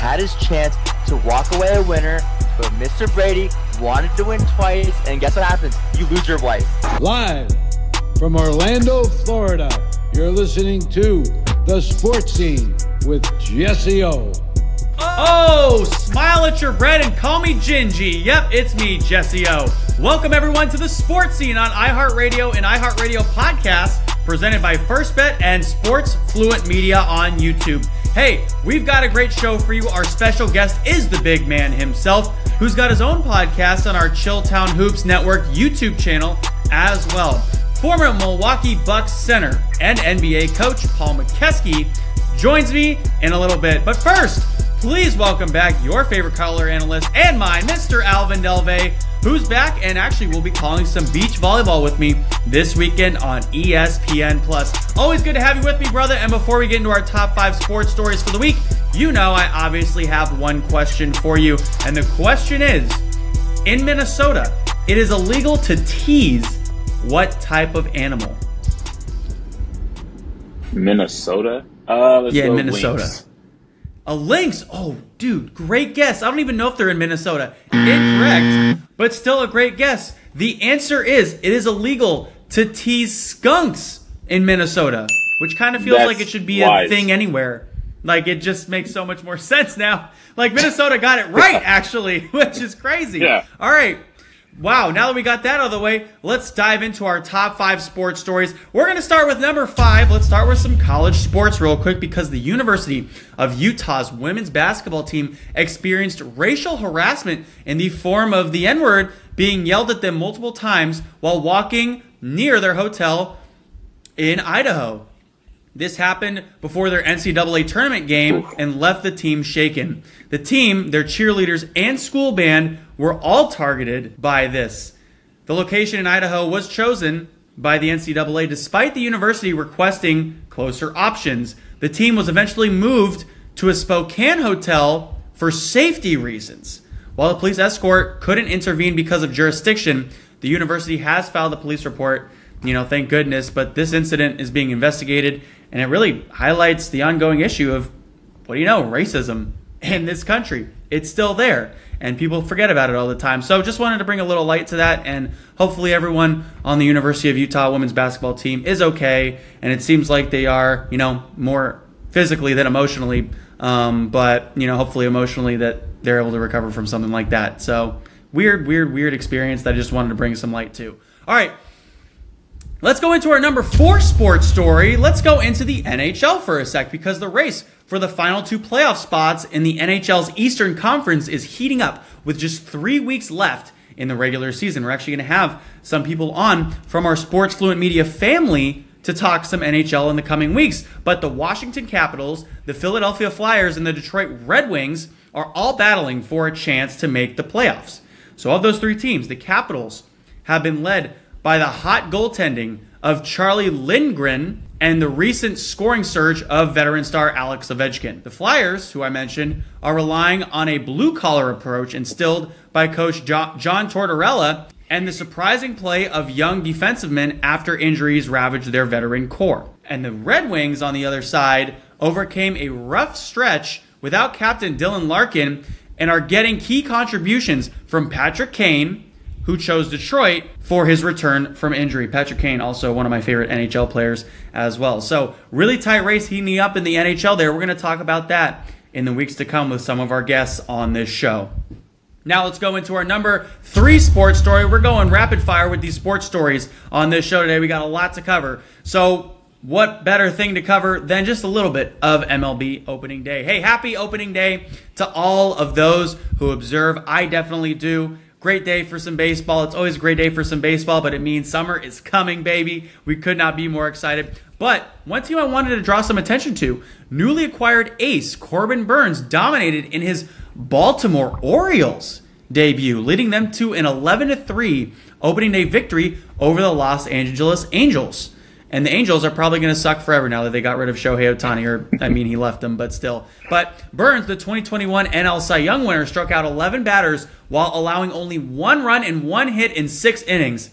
had his chance to walk away a winner, but Mr. Brady wanted to win twice, and guess what happens? You lose your wife. Live from Orlando, Florida, you're listening to The Sports Scene with Jesse Ough. Oh, smile at your bread and call me Gingy. Yep, it's me, Jesse Ough. Welcome everyone to The Sports Scene on iHeartRadio and iHeartRadio Podcast, presented by First Bet and Sports Fluent Media on YouTube. Hey, we've got a great show for you. Our special guest is the big man himself, who's got his own podcast on our Chilltown Hoops Network YouTube channel as well. Former Milwaukee Bucks center and NBA coach Paul Mokeski joins me in a little bit. But first, please welcome back your favorite color analyst and mine, Mr. Alvin Delvey, who's back and actually will be calling some beach volleyball with me this weekend on ESPN+. Always good to have you with me, brother. And before we get into our top 5 sports stories for the week, you know I obviously have one question for you. And the question is, in Minnesota, it is illegal to tease what type of animal? Minnesota? Let's go Minnesota. Lynx. A lynx? Oh, dude, great guess. I don't even know if they're in Minnesota. Incorrect, but still a great guess. The answer is, it is illegal to tease skunks in Minnesota, which kind of feels like it should be a thing anywhere. Like, it just makes so much more sense now. Like, Minnesota got it right, actually, which is crazy. Yeah. All right. Wow, now that we got that out of the way, let's dive into our top 5 sports stories. We're going to start with number 5. Let's start with some college sports real quick, because the University of Utah's women's basketball team experienced racial harassment in the form of the N-word being yelled at them multiple times while walking near their hotel in Idaho. This happened before their NCAA tournament game and left the team shaken. The team, their cheerleaders, and school band were all targeted by this. The location in Idaho was chosen by the NCAA despite the university requesting closer options. The team was eventually moved to a Spokane hotel for safety reasons. While the police escort couldn't intervene because of jurisdiction, the university has filed a police report. You know, thank goodness, but this incident is being investigated, and it really highlights the ongoing issue of, what do you know, racism in this country. It's still there, and people forget about it all the time. So just wanted to bring a little light to that, and hopefully everyone on the University of Utah women's basketball team is okay, and it seems like they are, you know, more physically than emotionally, but, you know, hopefully emotionally that they're able to recover from something like that. So weird experience that I just wanted to bring some light to. All right. Let's go into our number 4 sports story. Let's go into the NHL for a sec, because the race for the final 2 playoff spots in the NHL's Eastern Conference is heating up with just 3 weeks left in the regular season. We're actually going to have some people on from our Sports Fluent Media family to talk some NHL in the coming weeks. But the Washington Capitals, the Philadelphia Flyers, and the Detroit Red Wings are all battling for a chance to make the playoffs. So of those 3 teams, the Capitals have been led by the hot goaltending of Charlie Lindgren and the recent scoring surge of veteran star Alex Ovechkin. The Flyers, who I mentioned, are relying on a blue-collar approach instilled by coach John Tortorella and the surprising play of young defensive men after injuries ravaged their veteran core. And the Red Wings, on the other side, overcame a rough stretch without captain Dylan Larkin and are getting key contributions from Patrick Kane, who chose Detroit for his return from injury. Patrick Kane, also one of my favorite NHL players as well. So really tight race heating up in the NHL there. We're going to talk about that in the weeks to come with some of our guests on this show. Now let's go into our number 3 sports story. We're going rapid fire with these sports stories on this show today. We got a lot to cover. So what better thing to cover than just a little bit of MLB opening day? Hey, happy opening day to all of those who observe. I definitely do. Great day for some baseball. It's always a great day for some baseball, but it means summer is coming, baby. We could not be more excited. But one team I wanted to draw some attention to, newly acquired ace Corbin Burnes dominated in his Baltimore Orioles debut, leading them to an 11-3 opening day victory over the Los Angeles Angels. And the Angels are probably going to suck forever now that they got rid of Shohei Ohtani, or, I mean, he left them, but still. But Burnes, the 2021 NL Cy Young winner, struck out 11 batters while allowing only 1 run and 1 hit in 6 innings.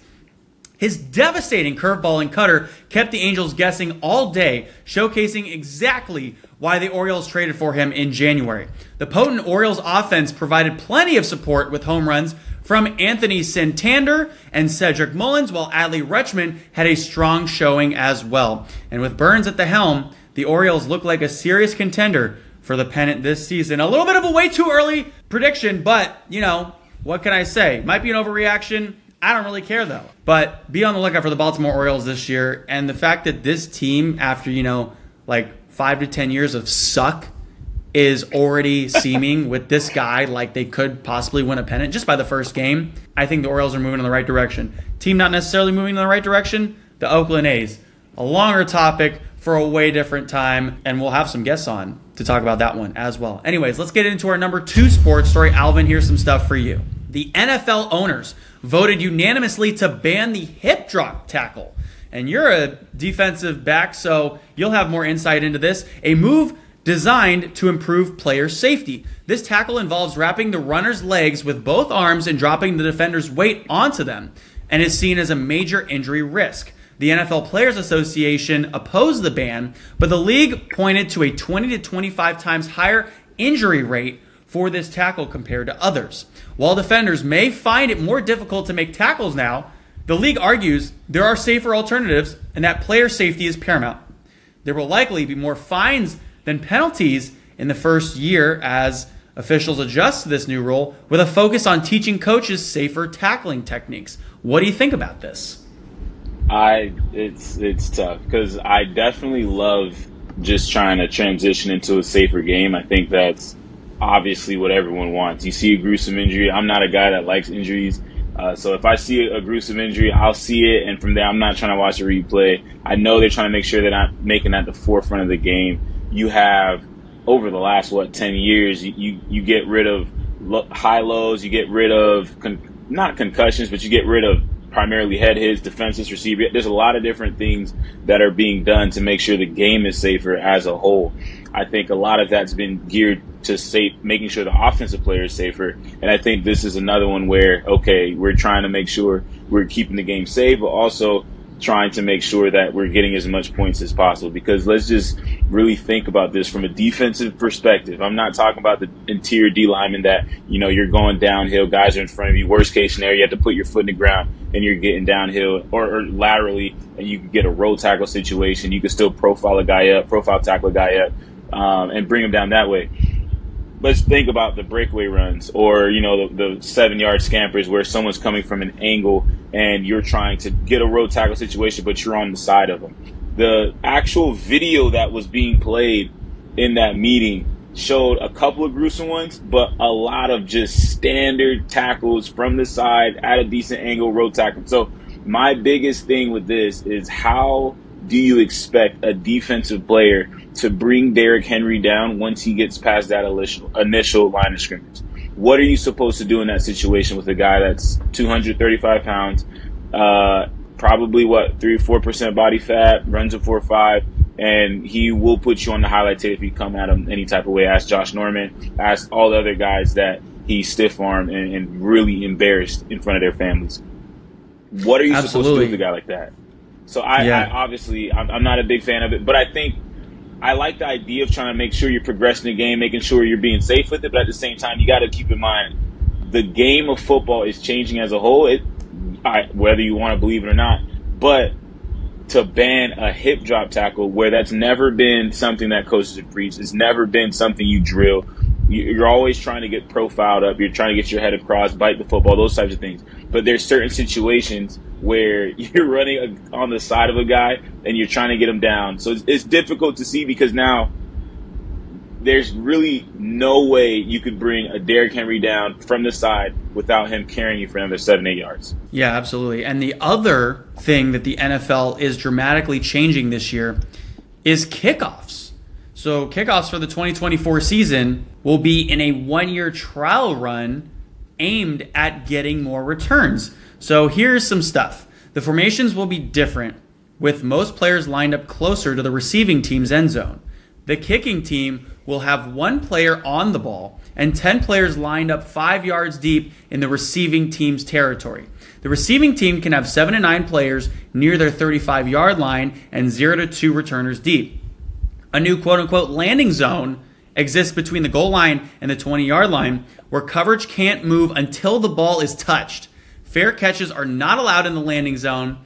His devastating curveball and cutter kept the Angels guessing all day, showcasing exactly why the Orioles traded for him in January. The potent Orioles offense provided plenty of support with home runs from Anthony Santander and Cedric Mullins, while Adley Rutschman had a strong showing as well. And with Burns at the helm, the Orioles look like a serious contender for the pennant this season. A little bit of a way too early prediction, but, you know, what can I say? Might be an overreaction. I don't really care, though. But be on the lookout for the Baltimore Orioles this year. And the fact that this team, after, you know, like 5 to 10 years of suck, is already seeming with this guy like they could possibly win a pennant just by the first game. I think the Orioles are moving in the right direction. Team not necessarily moving in the right direction, the Oakland A's. A longer topic for a way different time, and we'll have some guests on to talk about that one as well. Anyways, let's get into our number 2 sports story. Alvin, here's some stuff for you. The NFL owners voted unanimously to ban the hip drop tackle. And you're a defensive back, so you'll have more insight into this. A move designed to improve player safety. This tackle involves wrapping the runner's legs with both arms and dropping the defender's weight onto them, and is seen as a major injury risk. The NFL Players Association opposed the ban, but the league pointed to a 20 to 25 times higher injury rate for this tackle compared to others. While defenders may find it more difficult to make tackles now, the league argues there are safer alternatives and that player safety is paramount. There will likely be more fines than penalties in the first year as officials adjust to this new rule, with a focus on teaching coaches safer tackling techniques. What do you think about this? It's tough because I definitely love just trying to transition into a safer game. I think that's obviously what everyone wants. You see a gruesome injury. I'm not a guy that likes injuries. So if I see a gruesome injury, I'll see it, and from there, I'm not trying to watch a replay. I know they're trying to make sure they're not making that the forefront of the game. You have, over the last, 10 years, you get rid of high lows, you get rid of, not concussions, but you get rid of primarily head hits, defenseless receiver. There's a lot of different things that are being done to make sure the game is safer as a whole. I think a lot of that's been geared to making sure the offensive player is safer. And I think this is another one where, okay, we're trying to make sure we're keeping the game safe, but also trying to make sure that we're getting as much points as possible. Because let's just really think about this from a defensive perspective. I'm not talking about the interior D lineman that, you're going downhill, guys are in front of you. Worst case scenario, you have to put your foot in the ground and you're getting downhill or laterally, and you can get a roll tackle situation. You can still profile tackle a guy up, and bring him down that way. Let's think about the breakaway runs or, the 7-yard scampers where someone's coming from an angle and you're trying to get a road tackle situation, but you're on the side of them. The actual video that was being played in that meeting showed a couple of gruesome ones, but a lot of just standard tackles from the side at a decent angle, road tackle. So my biggest thing with this is, how do you expect a defensive player to bring Derrick Henry down once he gets past that initial line of scrimmage? What are you supposed to do in that situation with a guy that's 235 pounds, probably 3-4% body fat, runs a 4.5, and he will put you on the highlight tape if you come at him any type of way? Ask Josh Norman, ask all the other guys that he stiff-armed and really embarrassed in front of their families. What are you supposed to do with a guy like that? So I obviously, I'm not a big fan of it, but I think I like the idea of trying to make sure you're progressing the game, making sure you're being safe with it. But at the same time, you got to keep in mind the game of football is changing as a whole, whether you want to believe it or not. But to ban a hip drop tackle where that's never been something that coaches have preached, it's never been something you drill. You're always trying to get profiled up. You're trying to get your head across, bite the football, those types of things. But there's certain situations where you're running on the side of a guy and you're trying to get him down. So it's difficult to see because now there's really no way you could bring a Derrick Henry down from the side without him carrying you for another 7-8 yards. Yeah, absolutely. And the other thing that the NFL is dramatically changing this year is kickoffs. So kickoffs for the 2024 season will be in a 1-year trial run aimed at getting more returns. So here's some stuff. The formations will be different, with most players lined up closer to the receiving team's end zone. The kicking team will have 1 player on the ball and 10 players lined up 5 yards deep in the receiving team's territory. The receiving team can have 7 to 9 players near their 35-yard line and 0 to 2 returners deep. A new quote-unquote landing zone exists between the goal line and the 20-yard line, where coverage can't move until the ball is touched. Fair catches are not allowed in the landing zone,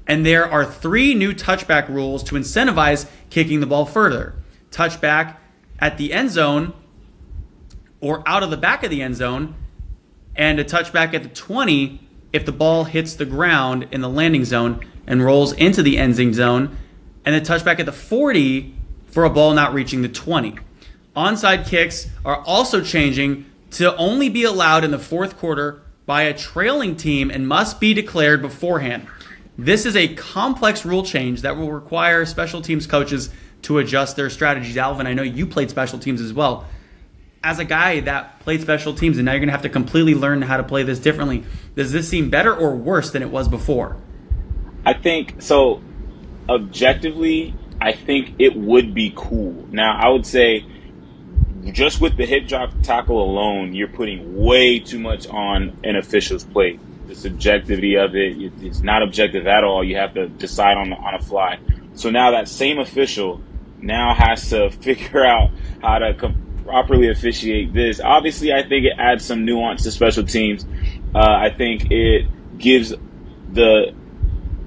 and there are 3 new touchback rules to incentivize kicking the ball further. Touchback at the end zone or out of the back of the end zone, and a touchback at the 20 if the ball hits the ground in the landing zone and rolls into the ending zone, and a touchback at the 40 for a ball not reaching the 20. Onside kicks are also changing to only be allowed in the fourth quarter by a trailing team and must be declared beforehand. This is a complex rule change that will require special teams coaches to adjust their strategies. Alvin, I know you played special teams as well. As a guy that played special teams, and now you're going to have to completely learn how to play this differently, does this seem better or worse than it was before? I think, so objectively, I think it would be cool. Now, I would say just with the hip drop tackle alone, you're putting way too much on an official's plate. The subjectivity of it's not objective at all. You have to decide on a fly. So now that same official now has to figure out how to properly officiate this. Obviously, I think it adds some nuance to special teams. I think it gives the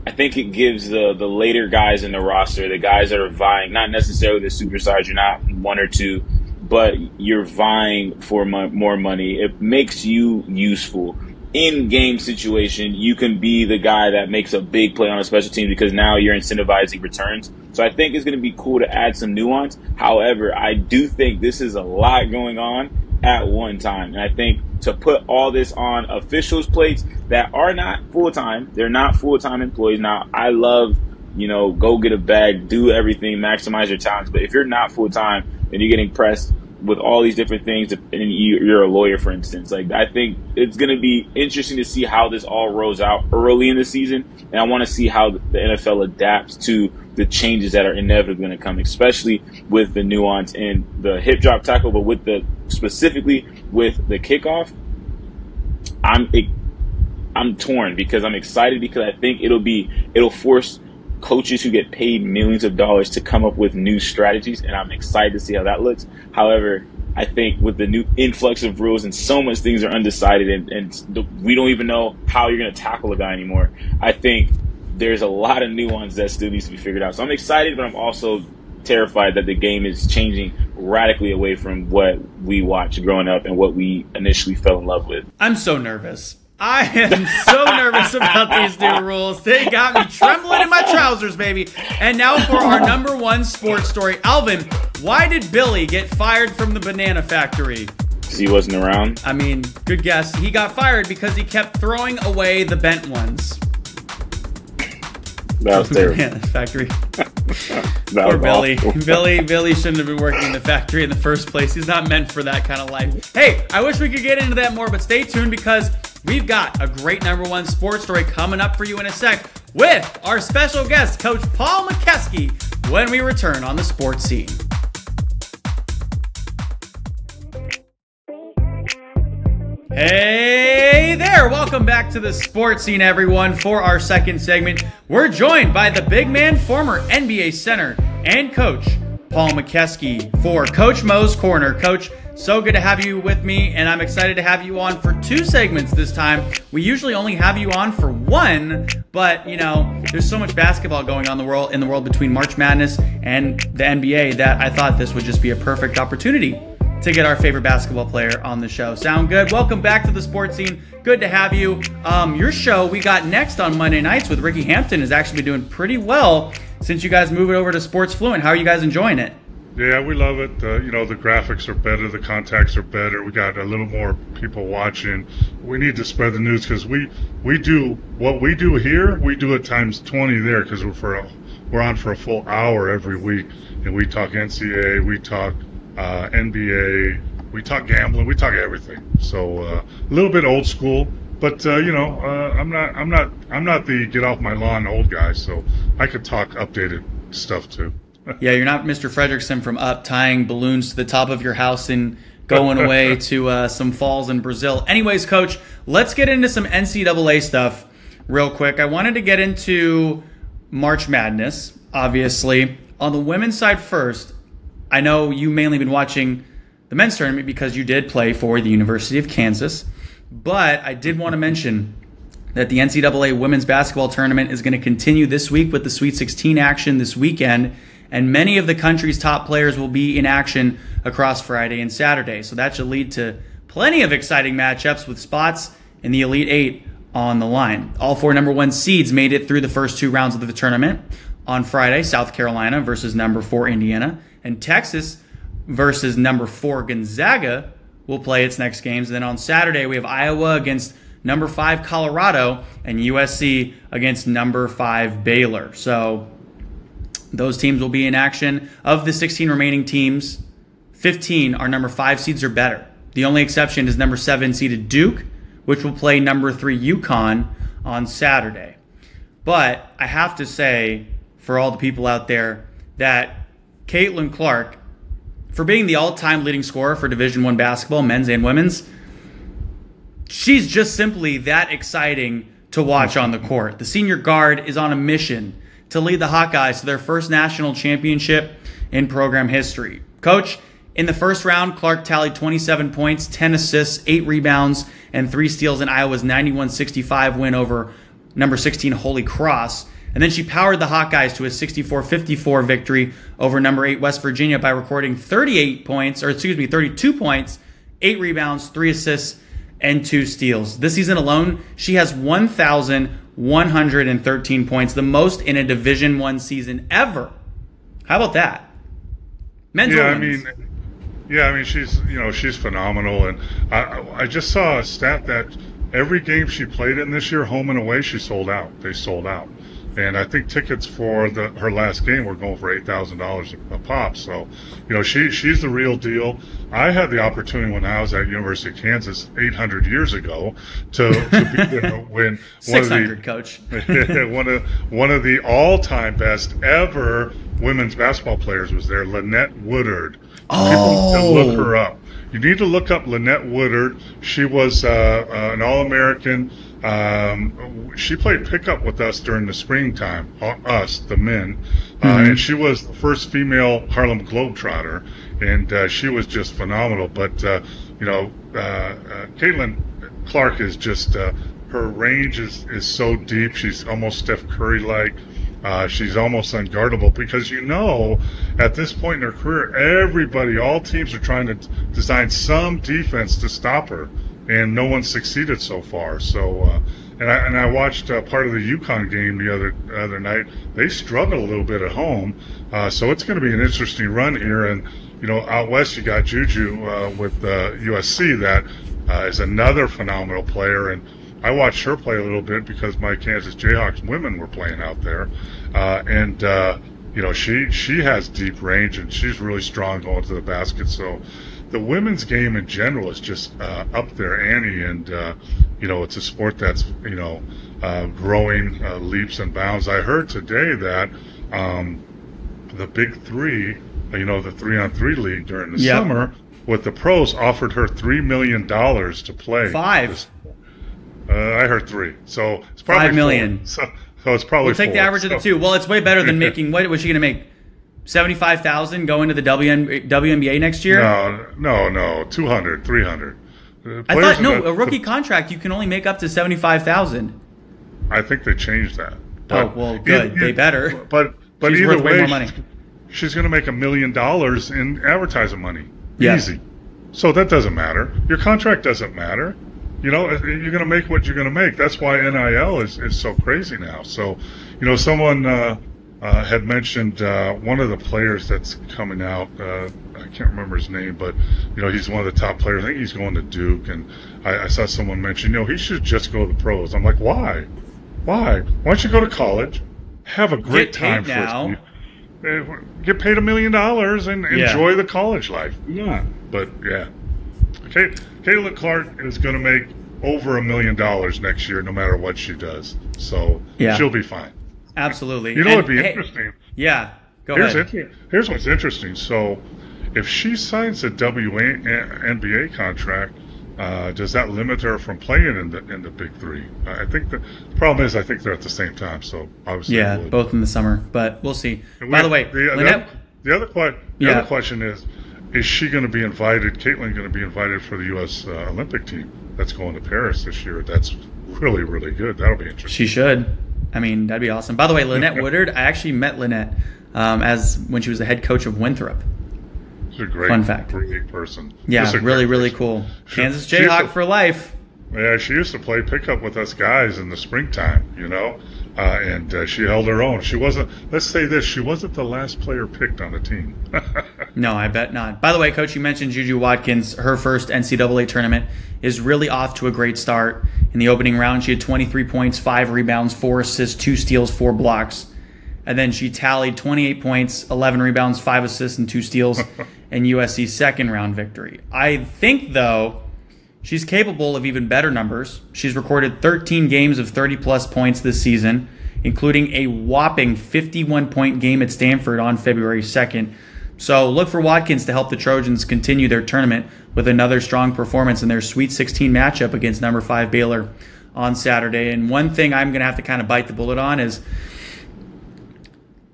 later guys in the roster, the guys that are vying, not necessarily the superstars, you're not 1 or 2, but you're vying for more money. It makes you useful. In-game situation, you can be the guy that makes a big play on a special team because now you're incentivizing returns. So I think it's going to be cool to add some nuance. However, I do think this is a lot going on at one time. And I think to put all this on officials' plates that are not full-time, they're not full-time employees. Now, I love, go get a bag, do everything, maximize your talents. But if you're not full-time and you're getting pressed with all these different things, and you're a lawyer, for instance, like, I think it's going to be interesting to see how this all rolls out early in the season. And I want to see how the NFL adapts to the changes that are inevitably going to come, especially with the nuance in the hip drop tackle, but specifically with the kickoff. I'm torn because I'm excited because I think it'll force coaches who get paid millions of dollars to come up with new strategies, and I'm excited to see how that looks. However, I think with the new influx of rules and so much things are undecided and we don't even know how you're going to tackle a guy anymore, I think there's a lot of nuance that still needs to be figured out. So I'm excited, but I'm also terrified that the game is changing radically away from what we watched growing up and what we initially fell in love with. I'm so nervous. I am so nervous about these new rules. They got me trembling in my trousers, baby. And now for our number 1 sports story. Alvin, why did Billy get fired from the banana factory? Because he wasn't around? I mean, good guess. He got fired because he kept throwing away the bent ones. That was terrible. Banana factory. Poor Billy. Billy shouldn't have been working in the factory in the first place. He's not meant for that kind of life. Hey, I wish we could get into that more, but stay tuned because we've got a great number 1 sports story coming up for you in a sec with our special guest, Coach Paul Mokeski, when we return on the sports scene. Hey there, welcome back to the sports scene, everyone. For our second segment, we're joined by the big man, former NBA center and coach, Paul Mokeski, for Coach Mo's Corner. Coach, so good to have you with me, and I'm excited to have you on for 2 segments this time. We usually only have you on for 1, but there's so much basketball going on in the world between March Madness and the NBA that I thought this would just be a perfect opportunity to get our favorite basketball player on the show. Sound good? Welcome back to the sports scene. Good to have you. Your show we got next on Monday nights with Ricky Hampton is actually doing pretty well since you guys moved it over to Sports Fluent. How are you guys enjoying it? Yeah, we love it. The graphics are better, the contacts are better. We got a little more people watching. We need to spread the news because we do what we do here. We do it times 20 there because we're on for a full hour every week, and we talk NCAA, we talk NBA, we talk gambling, we talk everything. So a little bit old school, but I'm not the get off my lawn old guy, so I could talk updated stuff too. Yeah, you're not Mr. Fredrickson from Up tying balloons to the top of your house and going away to some falls in Brazil. Anyways, Coach, let's get into some NCAA stuff. real quick. I wanted to get into March Madness, obviously. On the women's side first, I know you mainly been watching the men's tournament because you did play for the University of Kansas. But I did want to mention that the NCAA women's basketball tournament is going to continue this week with the Sweet 16 action this weekend. And many of the country's top players will be in action across Friday and Saturday. So that should lead to plenty of exciting matchups with spots in the Elite Eight on the line. All 4 number 1 seeds made it through the first 2 rounds of the tournament. On Friday, South Carolina versus number 4 Indiana, and Texas versus number 4 Gonzaga will play its next games. And then on Saturday, we have Iowa against number 5 Colorado and USC against number 5 Baylor. So those teams will be in action. Of the 16 remaining teams, 15 are number 5 seeds or better. The only exception is number 7 seeded Duke, which will play number 3 UConn on Saturday. But I have to say, for all the people out there, that Caitlin Clark, for being the all-time leading scorer for Division I basketball, men's and women's, she's just simply that exciting to watch on the court. The senior guard is on a mission to lead the Hawkeyes to their first national championship in program history. Coach, in the first round, Clark tallied 27 points, 10 assists, 8 rebounds, and 3 steals in Iowa's 91-65 win over number 16 Holy Cross. And then she powered the Hawkeyes to a 64-54 victory over number 8 West Virginia by recording 32 points, 8 rebounds, 3 assists, and 2 steals. This season alone, she has 1,113 points, the most in a Division I season ever. How about that? Men's or women's? I mean, she's phenomenal, and I just saw a stat that every game she played in this year, home and away, she sold out. They sold out. And I think tickets for her last game were going for $8,000 a pop. So, she's the real deal. I had the opportunity when I was at University of Kansas 800 years ago to be there when 600, coach. one of the all-time best ever women's basketball players was there, Lynette Woodard. Oh, people can look her up. You need to look up Lynette Woodard. She was an All-American. She played pickup with us during the springtime, us, the men, and she was the first female Harlem Globetrotter, and she was just phenomenal. But, Caitlin Clark is just, her range is so deep. She's almost Steph Curry-like. She's almost unguardable because at this point in her career, all teams are trying to design some defense to stop her, and no one's succeeded so far. So, and I watched part of the UConn game the other night. They struggled a little bit at home, so it's going to be an interesting run here. And out west you got Juju with USC, that is another phenomenal player, and I watched her play a little bit because my Kansas Jayhawks women were playing out there, and she has deep range and she's really strong going to the basket. So the women's game in general is just up there, Annie, and it's a sport that's growing leaps and bounds. I heard today that the Big Three, the 3-on-3 league during the summer with the pros offered her $3 million to play. 5. I heard 3, so it's probably 5 million. So it's probably. We'll take 4, the average of the 2. Well, it's way better than making. What was she going to make? 75,000 going to the WNBA next year? No, 200, 300. I thought a rookie contract you can only make up to 75,000. I think they changed that. But, well, good. They better. But she's either worth way, way more money. She's going to make $1 million in advertising money. Yeah. Easy. So that doesn't matter. Your contract doesn't matter. You're going to make what you're going to make. That's why NIL is so crazy now. So, someone had mentioned one of the players that's coming out. I can't remember his name, but, he's one of the top players. I think he's going to Duke. And I saw someone mention, he should just go to the pros. I'm like, why? Why don't you go to college, have a great time now, get paid $1 million and enjoy the college life? Yeah. But, yeah. Okay. Caitlin Clark is going to make over $1 million next year, no matter what she does. So she'll be fine. Absolutely. What'd be interesting? Yeah, go ahead. Here's what's interesting. So, if she signs a WNBA contract, Does that limit her from playing in the Big Three? I think the problem is I think they're at the same time. So obviously, yeah, both in the summer, but we'll see. By the way, the other question is she going to be invited? Caitlin going to be invited for the U.S. Olympic team that's going to Paris this year? That's really, really good. That'll be interesting. She should. I mean, that'd be awesome. By the way, Lynette Woodard, I actually met Lynette as when she was the head coach of Winthrop. She's a great, fun fact. Great person. Yeah, really, really cool. Kansas Jayhawk for life. Yeah, she used to play pickup with us guys in the springtime, you know, and she held her own. She wasn't, let's say this, she wasn't the last player picked on the team. No, I bet not. By the way, Coach, you mentioned Juju Watkins. Her first NCAA tournament is really off to a great start. In the opening round, she had 23 points, 5 rebounds, 4 assists, 2 steals, 4 blocks. And then she tallied 28 points, 11 rebounds, 5 assists, and 2 steals in USC's second round victory. I think, though, she's capable of even better numbers. She's recorded 13 games of 30-plus points this season, including a whopping 51-point game at Stanford on February 2nd. So look for Watkins to help the Trojans continue their tournament with another strong performance in their Sweet 16 matchup against number 5 Baylor on Saturday. And one thing I'm going to have to kind of bite the bullet on is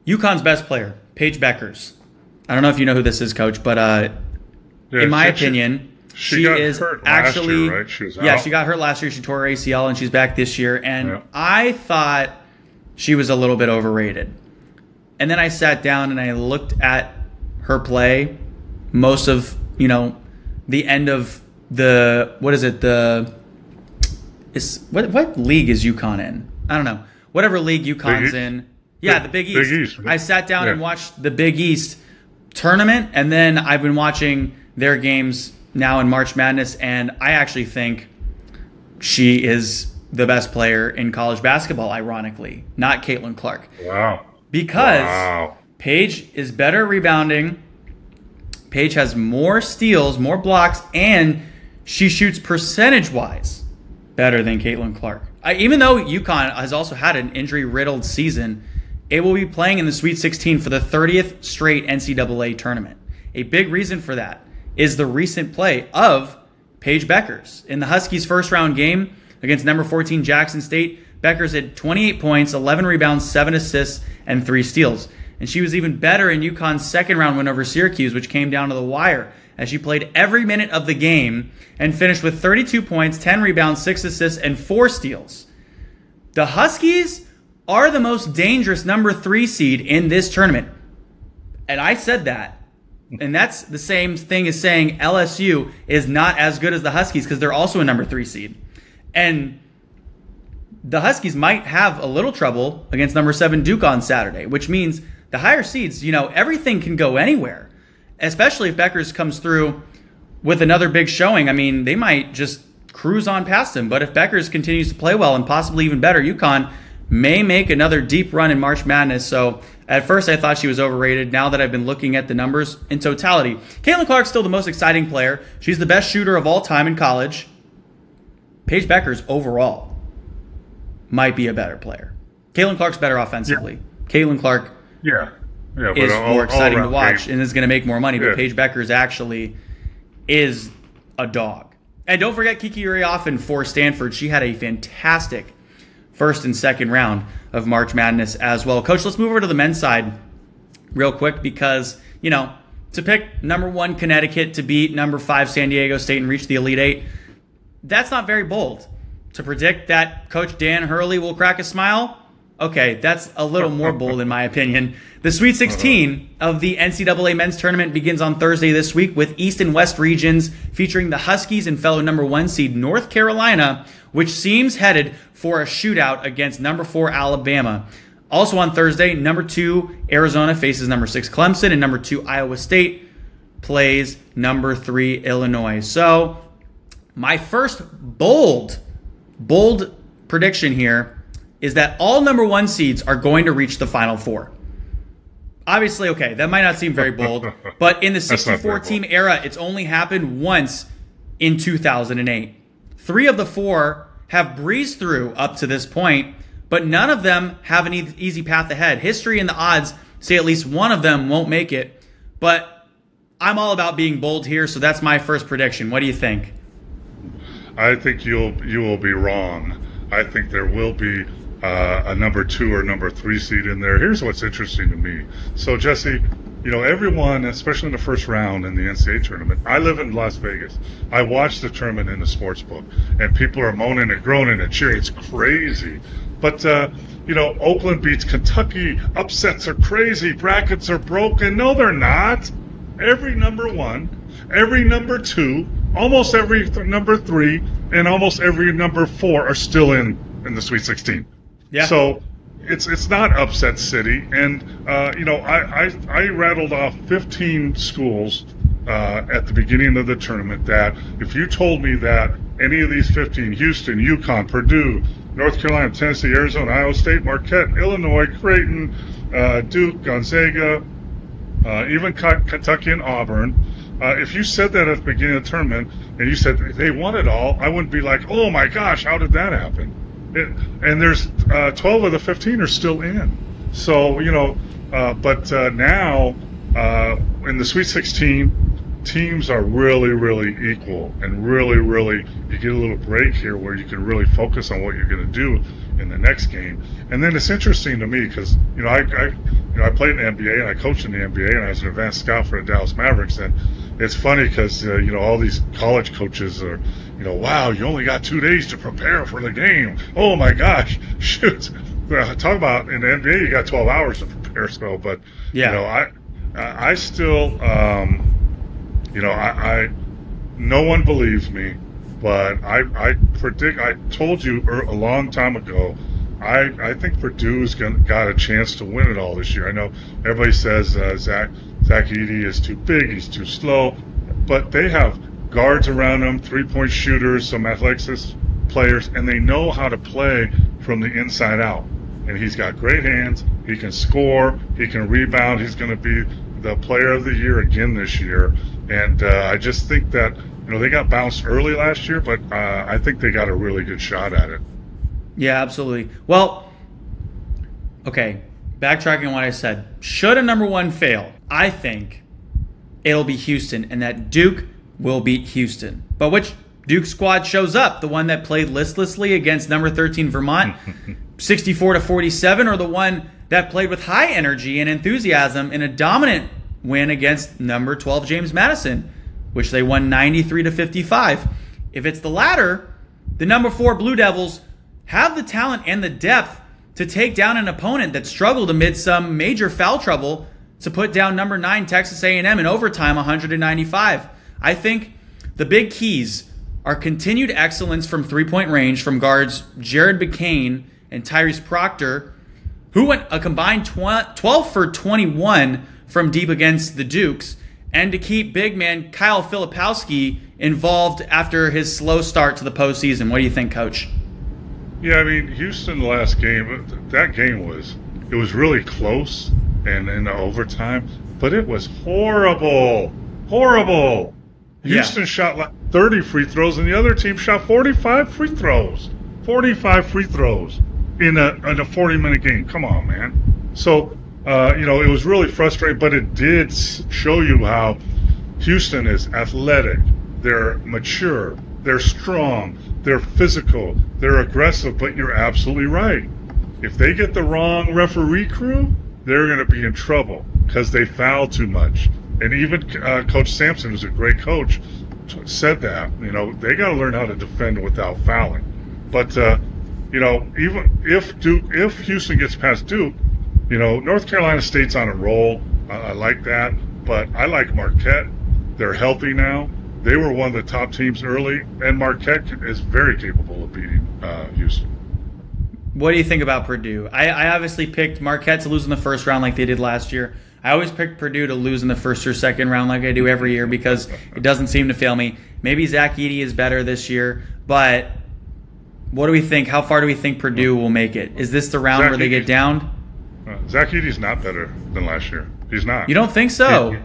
UConn's best player, Paige Beckers. I don't know if you know who this is, Coach, but in my opinion, she is actually year, right? She got hurt last year. She tore her ACL, and she's back this year. And I thought she was a little bit overrated. And then I sat down and I looked at her play most of, the end of the, what league is UConn in? I don't know. Whatever league UConn's in. Yeah, the Big East. Big East. I sat down and watched the Big East tournament, and then I've been watching their games now in March Madness, and I actually think she is the best player in college basketball, ironically, not Caitlin Clark. Wow. Because Paige is better rebounding, Paige has more steals, more blocks, and she shoots percentage-wise better than Caitlin Clark. Even though UConn has also had an injury-riddled season, it will be playing in the Sweet 16 for the 30th straight NCAA tournament. A big reason for that is the recent play of Paige Beckers. In the Huskies' first-round game against number 14 Jackson State, Beckers had 28 points, 11 rebounds, 7 assists, and 3 steals. And she was even better in UConn's second-round win over Syracuse, which came down to the wire, as she played every minute of the game and finished with 32 points, 10 rebounds, 6 assists, and 4 steals. The Huskies are the most dangerous number 3 seed in this tournament. And I said that. And that's the same thing as saying LSU is not as good as the Huskies because they're also a number 3 seed. And the Huskies might have a little trouble against number 7 Duke on Saturday, which means the higher seeds, everything can go anywhere, especially if Beckers comes through with another big showing. I mean, they might just cruise on past them. But if Beckers continues to play well and possibly even better, UConn may make another deep run in March Madness. So at first I thought she was overrated. Now that I've been looking at the numbers in totality, Caitlin Clark's still the most exciting player. She's the best shooter of all time in college. Paige Beckers overall might be a better player. Caitlin Clark's better offensively. Yeah. Caitlin Clark is more exciting to watch and is going to make more money. But Paige Beckers actually is a dog. And don't forget Kiki Uriafen for Stanford. She had a fantastic first and second round of March Madness as well. Coach, let's move over to the men's side real quick because, to pick number 1 Connecticut to beat number 5 San Diego State and reach the Elite 8, that's not very bold. To predict that Coach Dan Hurley will crack a smile, okay, that's a little more bold in my opinion. The Sweet 16 of the NCAA men's tournament begins on Thursday this week with East and West regions featuring the Huskies and fellow number 1 seed North Carolina, which seems headed for a shootout against number 4 Alabama. Also on Thursday, number 2 Arizona faces number 6 Clemson, and number 2 Iowa State plays number 3 Illinois. So my first bold prediction here is that all number 1 seeds are going to reach the Final Four. Obviously, okay, that might not seem very bold, but in the 64-team era, it's only happened once in 2008. 3 of the 4 have breezed through up to this point, but none of them have an easy path ahead. History and the odds say at least one of them won't make it, but I'm all about being bold here, so that's my first prediction. What do you think? I think you will be wrong. I think there will be a number 2 or number 3 seed in there. Here's what's interesting to me. So, Jesse, everyone, especially in the first round in the NCAA tournament, I live in Las Vegas. I watch the tournament in the sports book, and people are moaning and groaning and cheering. It's crazy. But, Oakland beats Kentucky. Upsets are crazy. Brackets are broken. No, they're not. Every number 1, every number 2, almost every number 3, and almost every number 4 are still in the Sweet 16. Yeah. So it's not upset city. And, I rattled off 15 schools at the beginning of the tournament that if you told me that any of these 15, Houston, UConn, Purdue, North Carolina, Tennessee, Arizona, Iowa State, Marquette, Illinois, Creighton, Duke, Gonzaga, even Kentucky and Auburn, if you said that at the beginning of the tournament and you said they won it all, I wouldn't be like, oh my gosh, how did that happen? And there's 12 of the 15 are still in. So, but now in the Sweet 16, teams are really, really equal, and really, really, you get a little break here where you can really focus on what you're going to do in the next game. And then it's interesting to me because, I played in the NBA and I coached in the NBA and I was an advanced scout for the Dallas Mavericks. And it's funny because, all these college coaches are, wow, you only got 2 days to prepare for the game. Oh my gosh, shoot. Talk about in the NBA, you got 12 hours to prepare. So, but, yeah. I still, no one believes me, but I predict. I told you a long time ago. I think Purdue's got a chance to win it all this year. I know everybody says Zach Edey is too big, he's too slow, but they have guards around him, 3-point shooters, some athletics players, and they know how to play from the inside out. And he's got great hands. He can score. He can rebound. He's going to be the player of the year again this year. And I just think that, they got bounced early last year, but I think they got a really good shot at it. Yeah, absolutely. Well, okay, backtracking on what I said. Should a number 1 fail, I think it'll be Houston, and that Duke will beat Houston. But which Duke squad shows up? The one that played listlessly against number 13 Vermont, 64-47, or the one that played with high energy and enthusiasm in a dominant win against number 12 James Madison, which they won 93-55. If it's the latter, the number 4 Blue Devils have the talent and the depth to take down an opponent that struggled amid some major foul trouble to put down number 9 Texas A&M in overtime 195. I think the big keys are continued excellence from three-point range from guards Jared McCain and Tyrese Proctor, who went a combined 12 for 21 from deep against the Dukes, and to keep big man Kyle Filipowski involved after his slow start to the postseason. What do you think, Coach? Yeah, I mean, Houston last game, that game was really close and in the overtime, but it was horrible. Horrible. Houston shot 30 free throws and the other team shot 45 free throws. 45 free throws in a 40-minute game. Come on, man. So, it was really frustrating, but it did show you how Houston is athletic. They're mature. They're strong. They're physical. They're aggressive, but you're absolutely right. If they get the wrong referee crew, they're going to be in trouble because they foul too much. And even Coach Sampson, who's a great coach, said that. They got to learn how to defend without fouling. But, even if Houston gets past Duke, North Carolina State's on a roll. I like that. But I like Marquette. They're healthy now. They were one of the top teams early, and Marquette is very capable of beating Houston. What do you think about Purdue? I obviously picked Marquette to lose in the first round like they did last year. I always pick Purdue to lose in the first or second round like I do every year because it doesn't seem to fail me. Maybe Zach Edey is better this year, but what do we think? How far do we think Purdue will make it? Is this the round where they get downed? Zach Edey's not better than last year. He's not. You don't think so?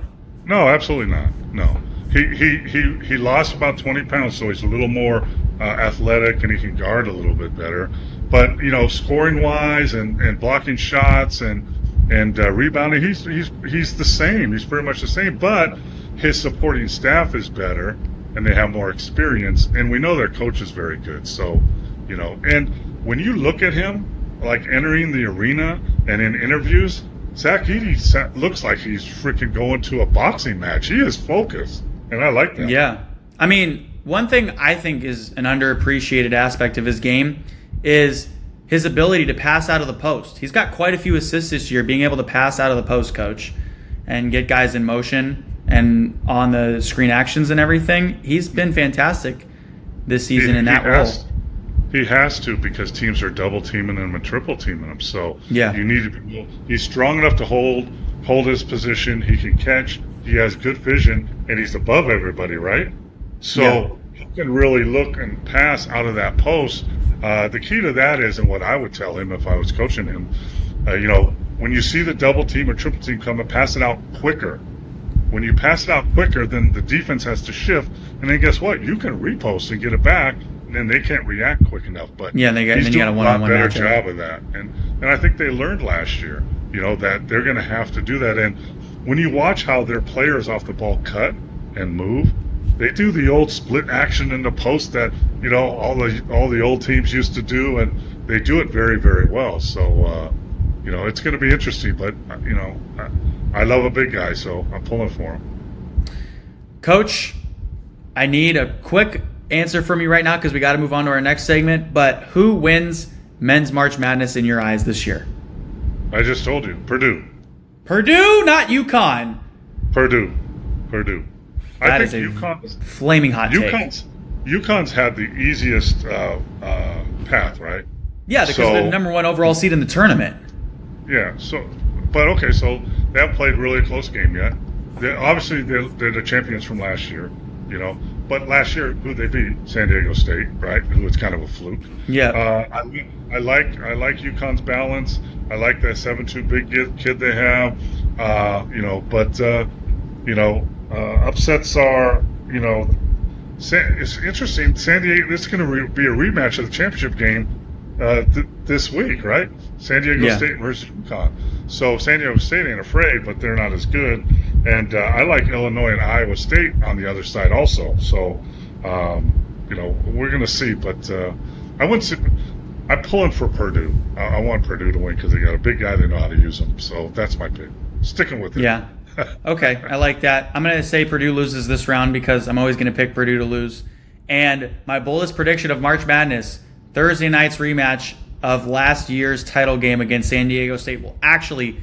No, absolutely not. No. He lost about 20 pounds, so he's a little more athletic and he can guard a little bit better. But scoring wise and blocking shots and rebounding, he's the same. He's pretty much the same. But his supporting staff is better, and they have more experience, and we know their coach is very good. So, you know, and when you look at him, like entering the arena and in interviews, Zach Edey looks like he's freaking going to a boxing match. He is focused, and I like that. Yeah. I mean, one thing I think is an underappreciated aspect of his game is his ability to pass out of the post. He's got quite a few assists this year, being able to pass out of the post, coach, and get guys in motion and on the screen actions and everything. He's been fantastic this season in that role. He has to, because teams are double teaming him and triple teaming him. So yeah, you need to be. He's strong enough to hold his position. He can catch. He has good vision, and he's above everybody, right? So he can really look and pass out of that post. The key to that is, and what I would tell him if I was coaching him, you know, when you see the double team or triple team come, pass it out quicker. When you pass it out quicker, then the defense has to shift, and then guess what? You can repost and get it back. And they can't react quick enough. But yeah, he's doing a lot better job of that. And I think they learned last year, you know, that they're going to have to do that. And when you watch how their players off the ball cut and move, they do the old split action in the post that, you know, all the old teams used to do, and they do it very, very well. So, you know, it's going to be interesting. But, you know, I love a big guy, so I'm pulling for him. Coach, I need a quick answer from you right now because we got to move on to our next segment. But who wins men's March Madness in your eyes this year? I just told you, Purdue. Purdue, not UConn. Purdue. I think UConn's flaming hot take. UConn's had the easiest path, right? Yeah, because they're the #1 overall seed in the tournament. Yeah. So they haven't played really a close game yet. Obviously, they're the champions from last year, you know. But last year, who they beat? San Diego State, right? Who was kind of a fluke. Yeah. I like UConn's balance. I like that 7'2" big kid they have. You know, but you know, upsets are, you know, it's interesting. San Diego. This is going to be a rematch of the championship game this week, right? San Diego State versus UConn. So San Diego State ain't afraid, but they're not as good. And I like Illinois and Iowa State on the other side also. So, you know, we're going to see. But I wouldn't say – I'm pulling for Purdue. I want Purdue to win because they got a big guy. They know how to use him. So that's my pick. Sticking with it. Yeah. Okay, I like that. I'm going to say Purdue loses this round because I'm always going to pick Purdue to lose. And my boldest prediction of March Madness, Thursday night's rematch of last year's title game against San Diego State, will actually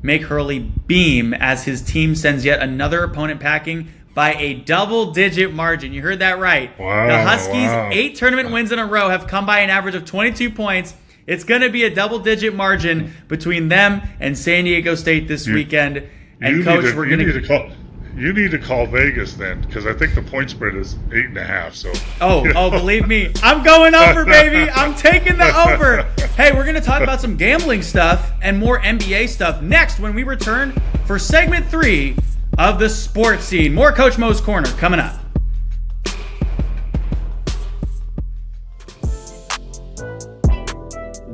make Hurley beam as his team sends yet another opponent packing by a double-digit margin. You heard that right. Wow, the Huskies' 8 tournament wins in a row have come by an average of 22 points. It's going to be a double-digit margin between them and San Diego State this weekend. And Coach, we're going to... You need to call Vegas then, because I think the point spread is 8.5. So. Oh, believe me, I'm going over, baby. I'm taking the over. Hey, we're going to talk about some gambling stuff and more NBA stuff next when we return for segment 3 of the sports scene. More Coach Mo's Corner coming up.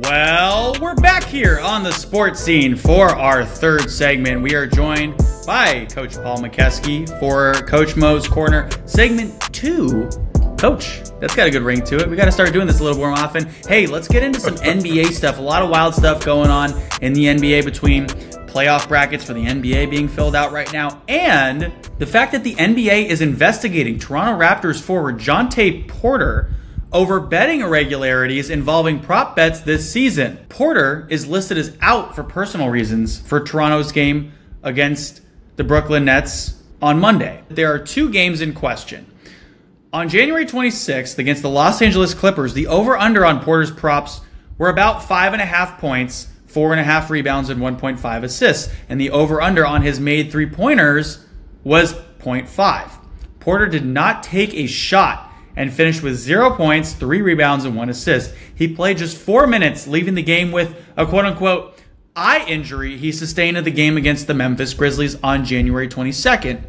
Well, we're back here on the sports scene for our third segment. We are joined by Coach Paul Mokeski for Coach Mo's Corner, segment 2. Coach, that's got a good ring to it. We got to start doing this a little more often. Hey, let's get into some NBA stuff. A lot of wild stuff going on in the NBA between playoff brackets for the NBA being filled out right now, and the fact that the NBA is investigating Toronto Raptors forward Jontay Porter over betting irregularities involving prop bets this season. Porter is listed as out for personal reasons for Toronto's game against the Brooklyn Nets on Monday. There are 2 games in question. On January 26th against the Los Angeles Clippers, the over-under on Porter's props were about 5.5 points, 4.5 rebounds, and 1.5 assists. And the over-under on his made 3-pointers was 0.5. Porter did not take a shot and finished with 0 points, 3 rebounds, and 1 assist. He played just 4 minutes, leaving the game with a quote-unquote eye injury he sustained in the game against the Memphis Grizzlies on January 22nd.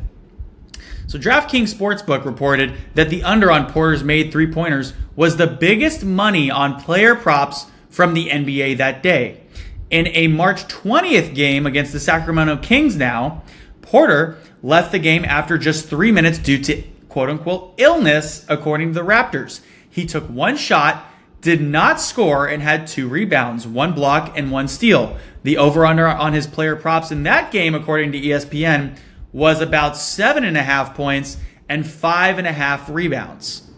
So DraftKings Sportsbook reported that the under on Porter's made 3-pointers was the biggest money on player props from the NBA that day. In a March 20th game against the Sacramento Kings now, Porter left the game after just 3 minutes due to quote-unquote illness, according to the Raptors. He took one shot, did not score, and had 2 rebounds, 1 block, and 1 steal. The over-under on his player props in that game, according to ESPN, was about 7.5 points and 5.5 rebounds.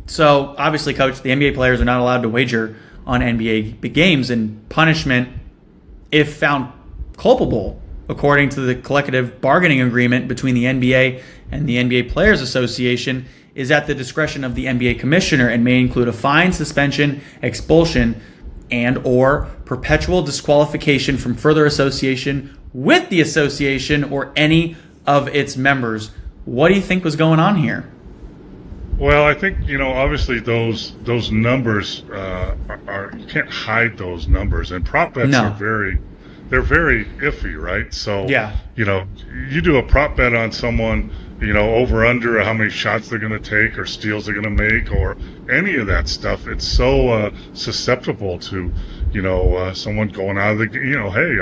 So, obviously, Coach, the NBA players are not allowed to wager on NBA big games, and punishment, if found culpable, according to the collective bargaining agreement between the NBA and the NBA Players Association, is at the discretion of the NBA commissioner and may include a fine, suspension, expulsion, and or perpetual disqualification from further association with the association or any of its members. What do you think was going on here? Well, I think, obviously those numbers are you can't hide those numbers, and prop bets are very iffy, right? So, yeah. You do a prop bet on someone, over under how many shots they're going to take or steals they're going to make or any of that stuff. It's so susceptible to, someone going out of the, hey,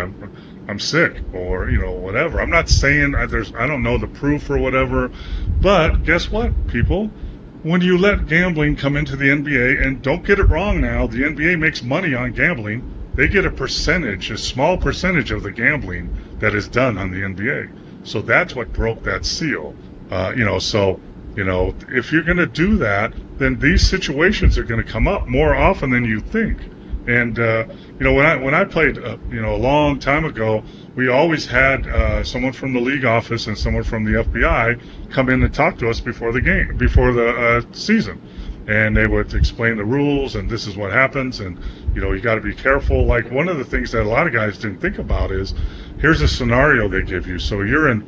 I'm sick or, whatever. I'm not saying I don't know the proof or whatever, but guess what, people? When you let gambling come into the NBA, and don't get it wrong now, the NBA makes money on gambling. They get a small percentage of the gambling that is done on the NBA. So that's what broke that seal. If you're going to do that, then these situations are going to come up more often than you think. And, when I played, a long time ago, we always had someone from the league office and someone from the FBI come in and talk to us before the season. And they would explain the rules, and this is what happens, and, you got to be careful. Like, one of the things that a lot of guys didn't think about is, here's a scenario they give you. So you're in,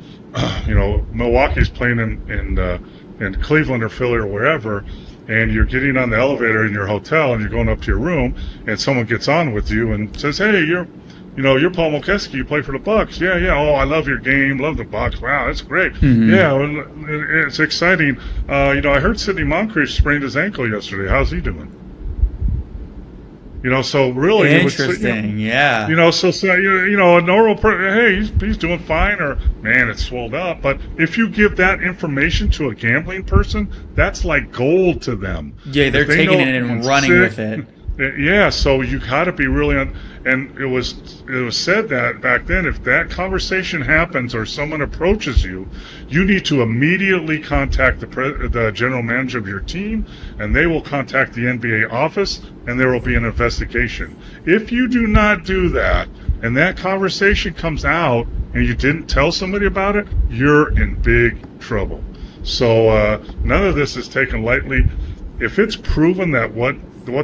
Milwaukee's playing in Cleveland or Philly or wherever, and you're getting on the elevator in your hotel, and you're going up to your room, and someone gets on with you and says, hey, you're Paul Mokeski, you play for the Bucks. Yeah. Oh, I love your game, love the Bucks. Wow, that's great. Mm-hmm. Yeah, well, it's exciting. I heard Sidney Moncrief sprained his ankle yesterday. How's he doing? So really, interesting. Yeah. So a normal person, hey, he's doing fine, or man, it's swelled up. But if you give that information to a gambling person, that's like gold to them. Yeah, they're taking it and running with it. Yeah, so you got to be really and it was said that back then, if that conversation happens or someone approaches you, you need to immediately contact the general manager of your team, and they will contact the NBA office, and there will be an investigation. If you do not do that, and that conversation comes out, and you didn't tell somebody about it, you're in big trouble. So none of this is taken lightly. If it's proven that what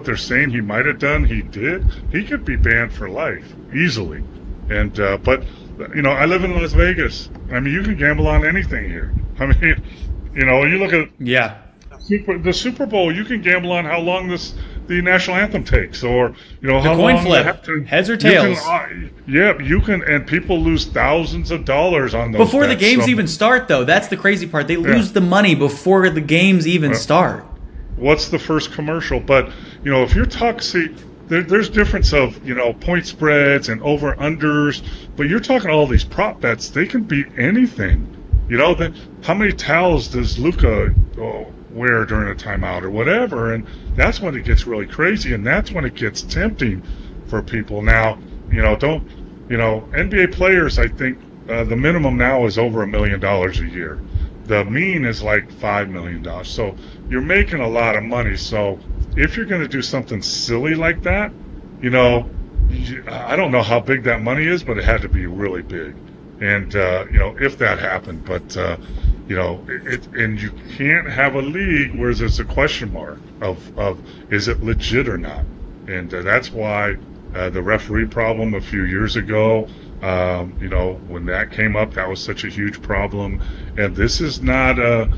they're saying he might have done, he did, he could be banned for life easily. And but I live in Las Vegas. I mean, you can gamble on anything here. I mean, you look at the Super Bowl, you can gamble on how long the national anthem takes, or the how coin long flip, heads or tails. You can, and people lose thousands of dollars on those before bets. The games even start, though. That's the crazy part. They lose the money before the games even start. What's the first commercial? But if you're talking, there's difference of point spreads and over unders, but you're talking all these prop bets. They can beat anything. How many towels does Luka wear during a timeout or whatever? And that's when it gets really crazy, and that's when it gets tempting for people. Now, NBA players, I think the minimum now is over $1 million a year. The mean is like $5 million. So you're making a lot of money. So if you're going to do something silly like that, I don't know how big that money is, but it had to be really big. And, if that happened, but, and you can't have a league where there's a question mark of is it legit or not? And that's why the referee problem a few years ago, when that came up, that was such a huge problem. And this is not a,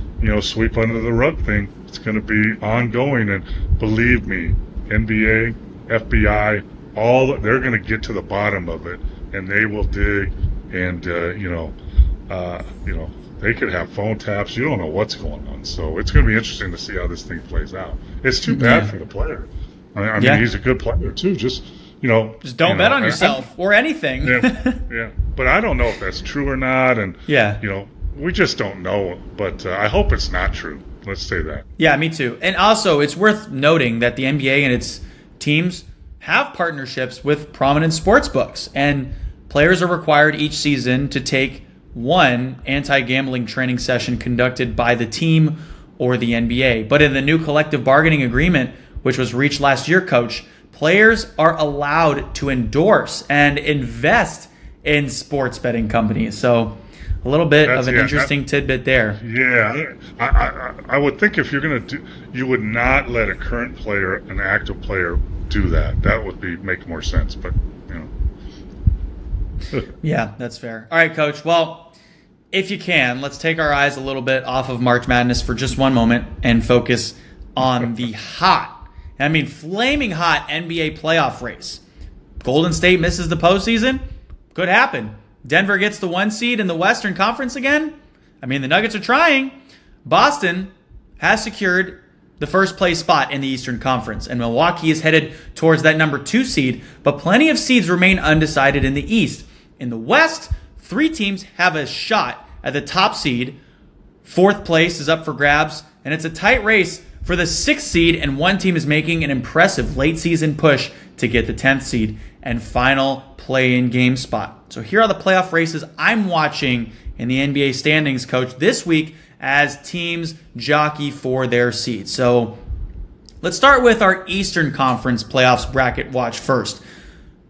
sweep under the rug thing. It's going to be ongoing. And believe me, NBA, FBI, they're going to get to the bottom of it, and they will dig. And, they could have phone taps. You don't know what's going on. So it's going to be interesting to see how this thing plays out. It's too bad for the player. I mean, he's a good player too. Just don't bet on yourself or anything. Yeah. But I don't know if that's true or not. And we just don't know. But I hope it's not true. Let's say that. Yeah, me too. And also, it's worth noting that the NBA and its teams have partnerships with prominent sports books, and players are required each season to take one anti-gambling training session conducted by the team or the NBA. But in the new collective bargaining agreement, which was reached last year, Coach, players are allowed to endorse and invest in sports betting companies. So a little bit of an interesting tidbit there. Yeah, I would think if you're going to do, you would not let a current player, an active player, do that. That would make more sense. But Yeah, that's fair. All right, Coach. Well, if you can, let's take our eyes a little bit off of March Madness for just one moment and focus on the flaming hot NBA playoff race. Golden State misses the postseason. Could happen. Denver gets the 1 seed in the Western Conference again. The Nuggets are trying. Boston has secured the first place spot in the Eastern Conference, and Milwaukee is headed towards that number 2 seed, but plenty of seeds remain undecided in the East. In the West, 3 teams have a shot at the top seed. 4th place is up for grabs, and it's a tight race for the 6th seed, and one team is making an impressive late season push to get the 10th seed and final play-in game spot. So here are the playoff races I'm watching in the NBA standings, Coach, this week as teams jockey for their seeds. So let's start with our Eastern Conference playoffs bracket watch first.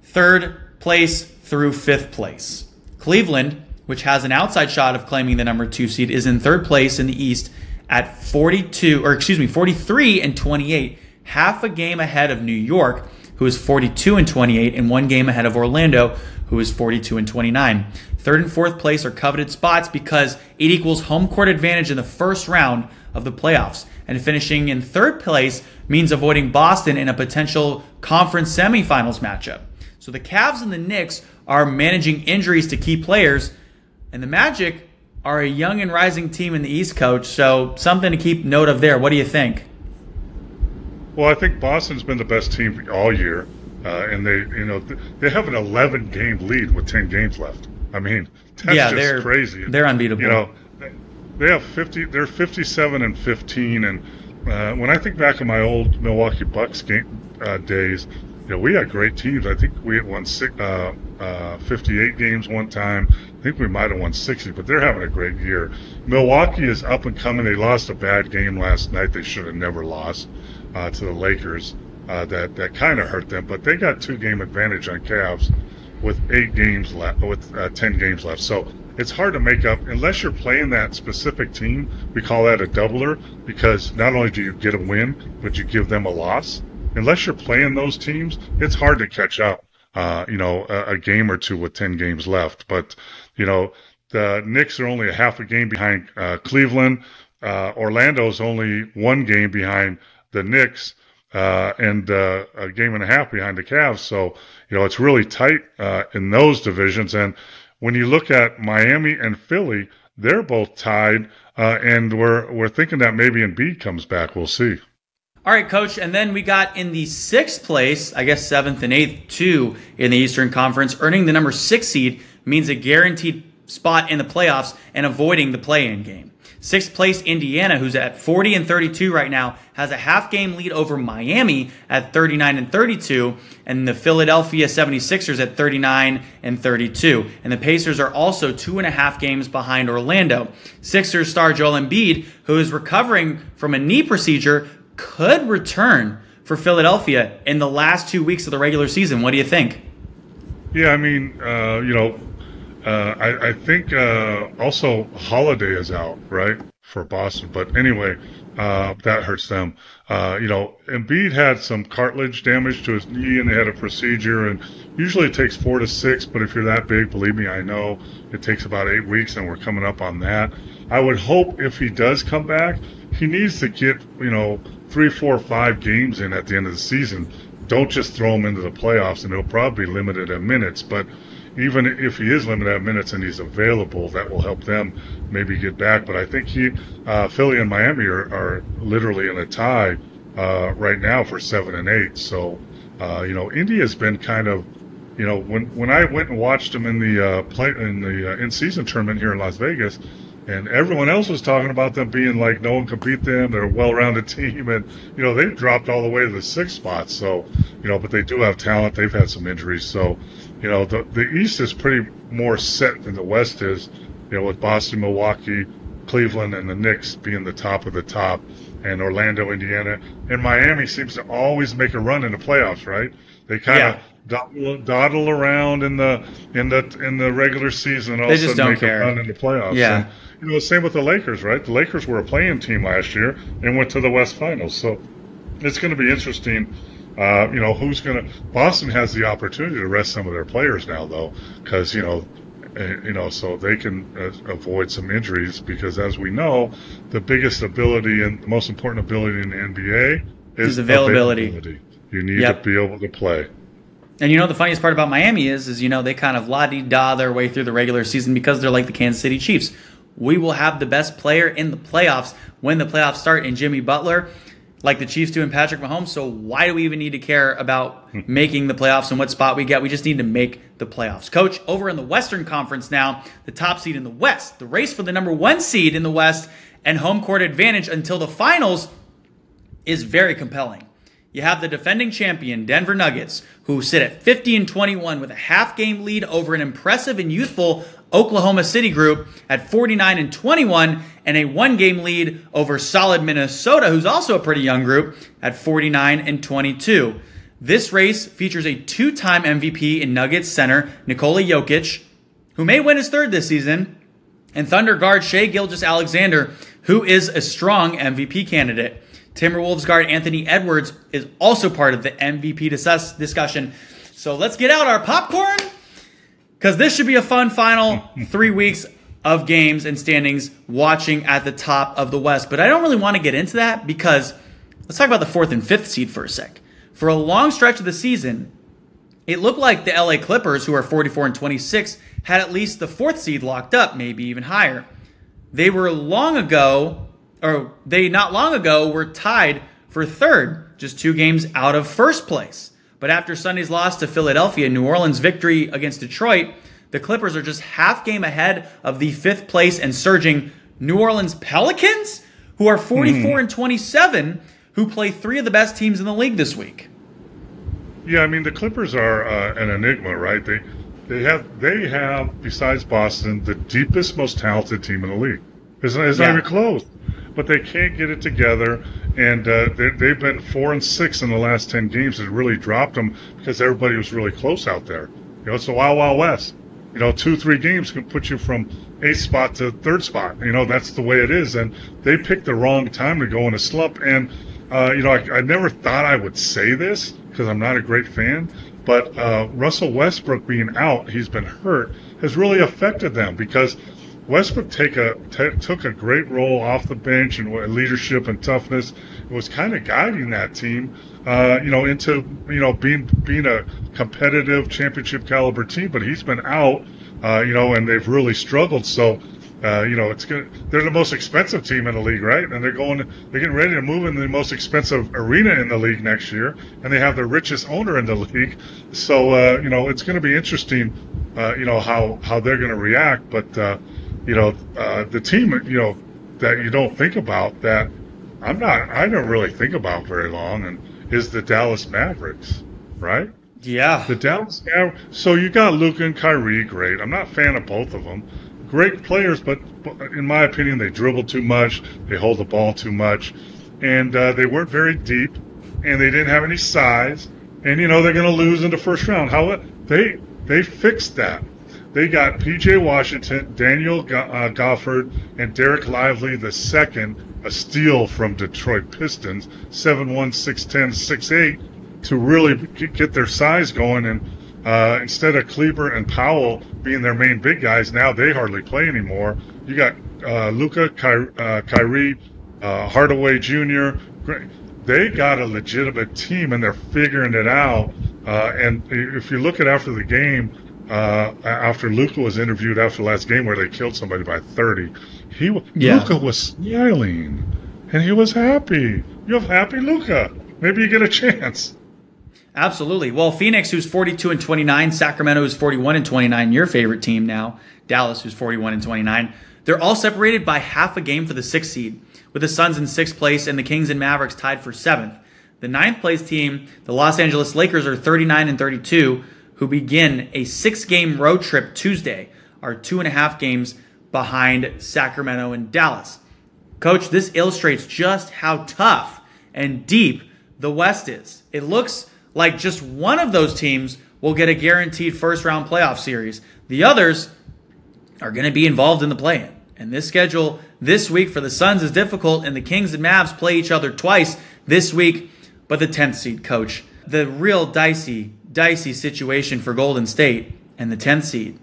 3rd place through 5th place. Cleveland, which has an outside shot of claiming the number 2 seed, is in 3rd place in the East at 43 and 28, half a game ahead of New York, who is 42 and 28, and 1 game ahead of Orlando, who is 42 and 29. 3rd and 4th place are coveted spots because it equals home court advantage in the first round of the playoffs. And finishing in 3rd place means avoiding Boston in a potential conference semifinals matchup. So the Cavs and the Knicks are managing injuries to key players, and the Magic are a young and rising team in the East, Coach. So something to keep note of there. What do you think? Well, I think Boston's been the best team all year, and they have an 11-game lead with 10 games left. That's just crazy. They're unbeatable. They have 50. They're 57 and 15, and when I think back on my old Milwaukee Bucks days, we had great teams. I think we had won 58 games one time. I think we might have won 60, but they're having a great year. Milwaukee is up and coming. They lost a bad game last night. They should have never lost to the Lakers. That kind of hurt them, but they got 2-game advantage on Cavs with 8 games left, with 10 games left. So it's hard to make up unless you're playing that specific team. We call that a doubler because not only do you get a win, but you give them a loss. Unless you're playing those teams, it's hard to catch up. A game or two with 10 games left. But the Knicks are only a half a game behind Cleveland. Orlando's only 1 game behind the Knicks. And a game and a half behind the Cavs. So, it's really tight in those divisions. And when you look at Miami and Philly, they're both tied, and we're thinking that maybe Embiid comes back. We'll see. All right, Coach, and then we got in the 6th place, I guess 7th and 8th, 2 in the Eastern Conference. Earning the number 6 seed means a guaranteed spot in the playoffs and avoiding the play-in game. 6th place Indiana, who's at 40 and 32 right now, has a half-game lead over Miami at 39 and 32, and the Philadelphia 76ers at 39 and 32. And the Pacers are also 2.5 games behind Orlando. Sixers star Joel Embiid, who is recovering from a knee procedure, could return for Philadelphia in the last 2 weeks of the regular season. What do you think? Yeah, I think also Holiday is out, right, for Boston. But anyway, that hurts them. Embiid had some cartilage damage to his knee, and they had a procedure. And usually it takes 4 to 6, but if you're that big, believe me, I know it takes about 8 weeks, and we're coming up on that. I would hope if he does come back, he needs to get 3, 4, 5 games in at the end of the season. Don't just throw him into the playoffs, and he'll probably be limited in minutes. But even if he is limited at minutes and he's available, that will help them maybe get back. But I think Philly and Miami are literally in a tie right now for 7 and 8. So, India's been kind of, when I went and watched them in the in-season tournament here in Las Vegas, And everyone else was talking about them being like no one can beat them. They're a well-rounded team, and they've dropped all the way to the 6th spot. So but they do have talent. They've had some injuries. So the East is pretty more set than the West is. With Boston, Milwaukee, Cleveland, and the Knicks being the top of the top, and Orlando, Indiana, and Miami seems to always make a run in the playoffs. Right? They kind of dawdle around in the regular season. And all they of a just sudden don't make care. a run in the playoffs. Yeah. And, same with the Lakers, right? The Lakers were a play-in team last year and went to the West Finals. So it's going to be interesting. Who's going to? Boston has the opportunity to rest some of their players now, though, because so they can avoid some injuries. Because as we know, the biggest ability and the most important ability in the NBA is availability. You need to be able to play. And the funniest part about Miami is they kind of la-di-da their way through the regular season because they're like the Kansas City Chiefs. We will have the best player in the playoffs when the playoffs start in Jimmy Butler, like the Chiefs do in Patrick Mahomes. So why do we even need to care about making the playoffs and what spot we get? We just need to make the playoffs. Coach, over in the Western Conference now, the top seed in the West, the race for the number 1 seed in the West and home court advantage until the finals is very compelling. You have the defending champion, Denver Nuggets, who sit at 50-21 with a half-game lead over an impressive and youthful Oklahoma City group at 49-21 and a 1-game lead over solid Minnesota, who's also a pretty young group, at 49-22. This race features a 2-time MVP in Nuggets center Nikola Jokic, who may win his 3rd this season, and Thunder guard Shai Gilgeous-Alexander, who is a strong MVP candidate. Timberwolves guard Anthony Edwards is also part of the MVP discussion. So let's get out our popcorn, because this should be a fun final 3 weeks of games and standings watching at the top of the West. But I don't really want to get into that, because let's talk about the 4th and 5th seed for a sec. For a long stretch of the season, it looked like the LA Clippers, who are 44-26, had at least the 4th seed locked up, maybe even higher. They not long ago were tied for 3rd, just 2 games out of 1st place. But after Sunday's loss to Philadelphia, New Orleans' victory against Detroit, the Clippers are just half game ahead of the 5th place and surging New Orleans Pelicans, who are 44-27, who play 3 of the best teams in the league this week. Yeah, I mean, the Clippers are an enigma, right? They have, besides Boston, the deepest, most talented team in the league. It's not even close. But they can't get it together, and they've been 4-6 in the last 10 games. It really dropped them because everybody was really close out there. It's the Wild Wild West. 2-3 games can put you from 8th spot to 3rd spot. That's the way it is, and they picked the wrong time to go in a slump. And I never thought I would say this because I'm not a great fan, but Russell Westbrook being out, he's been hurt, has really affected them, because Westbrook took a great role off the bench and leadership and toughness. It was kind of guiding that team, into being a competitive championship caliber team. But he's been out, and they've really struggled. So, it's good. They're the most expensive team in the league, right? And they're getting ready to move in the most expensive arena in the league next year, and they have the richest owner in the league. So, it's going to be interesting, how they're going to react. But the team, that you don't think about, that I don't really think about very long, and is the Dallas Mavericks, right? Yeah. The Dallas Mavericks. So you got Luka and Kyrie, great. I'm not a fan of both of them. Great players, but in my opinion, they dribble too much, they hold the ball too much, and they weren't very deep, and they didn't have any size, and they're going to lose in the first round. How they fixed that. They got P.J. Washington, Daniel Gofford, and Derek Lively II, a steal from Detroit Pistons, 7'1", 6'10", 6'8", to really get their size going. And instead of Kleber and Powell being their main big guys, now they hardly play anymore. You got Luka, Kyrie, Hardaway Jr. They got a legitimate team, and they're figuring it out. And if you look at after the game, after Luka was interviewed after the last game where they killed somebody by 30, Luka was smiling, and he was happy. You have happy Luka. Maybe you get a chance. Absolutely. Well, Phoenix, who's 42-29, Sacramento, who's 41-29, your favorite team now, Dallas, who's 41-29. They're all separated by half a game for the 6th seed, with the Suns in 6th place and the Kings and Mavericks tied for 7th. The 9th place team, the Los Angeles Lakers, are 39-32, who begin a 6-game road trip Tuesday, are 2.5 games behind Sacramento and Dallas. Coach, this illustrates just how tough and deep the West is. It looks like just one of those teams will get a guaranteed first-round playoff series. The others are going to be involved in the play-in. And this schedule this week for the Suns is difficult, and the Kings and Mavs play each other twice this week. But the 10th seed, Coach, the real dicey situation for Golden State and the 10th seed,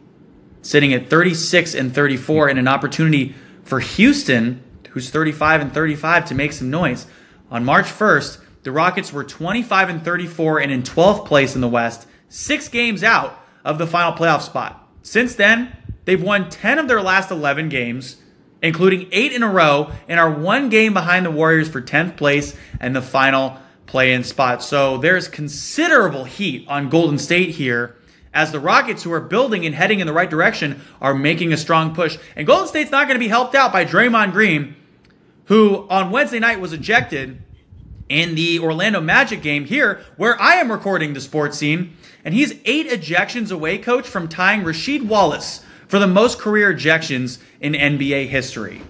sitting at 36-34, and an opportunity for Houston, who's 35-35, to make some noise. On March 1st, the Rockets were 25-34 and in 12th place in the West, 6 games out of the final playoff spot. Since then, they've won 10 of their last 11 games, including 8 in a row, and are 1 game behind the Warriors for 10th place and the final play-in spot. So there's considerable heat on Golden State here, as the Rockets, who are building and heading in the right direction, are making a strong push. And Golden State's not going to be helped out by Draymond Green, who on Wednesday night was ejected in the Orlando Magic game here, where I am recording the sports scene. And he's 8 ejections away, Coach, from tying Rasheed Wallace for the most career ejections in NBA history.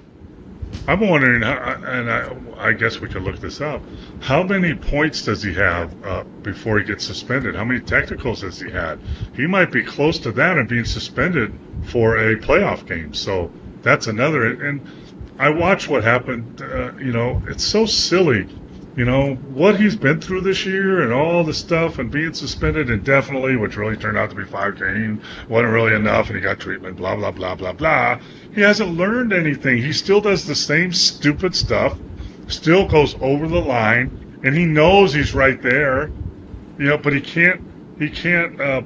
I'm wondering, and I guess we could look this up, how many points does he have before he gets suspended? How many technicals has he had? He might be close to that and being suspended for a playoff game. So that's another. And I watched what happened. It's so silly. What he's been through this year and all the stuff, and being suspended indefinitely, which really turned out to be 5 games, wasn't really enough, and he got treatment, blah, blah, blah, blah, blah. He hasn't learned anything. He still does the same stupid stuff, still goes over the line, and he knows he's right there, but he can't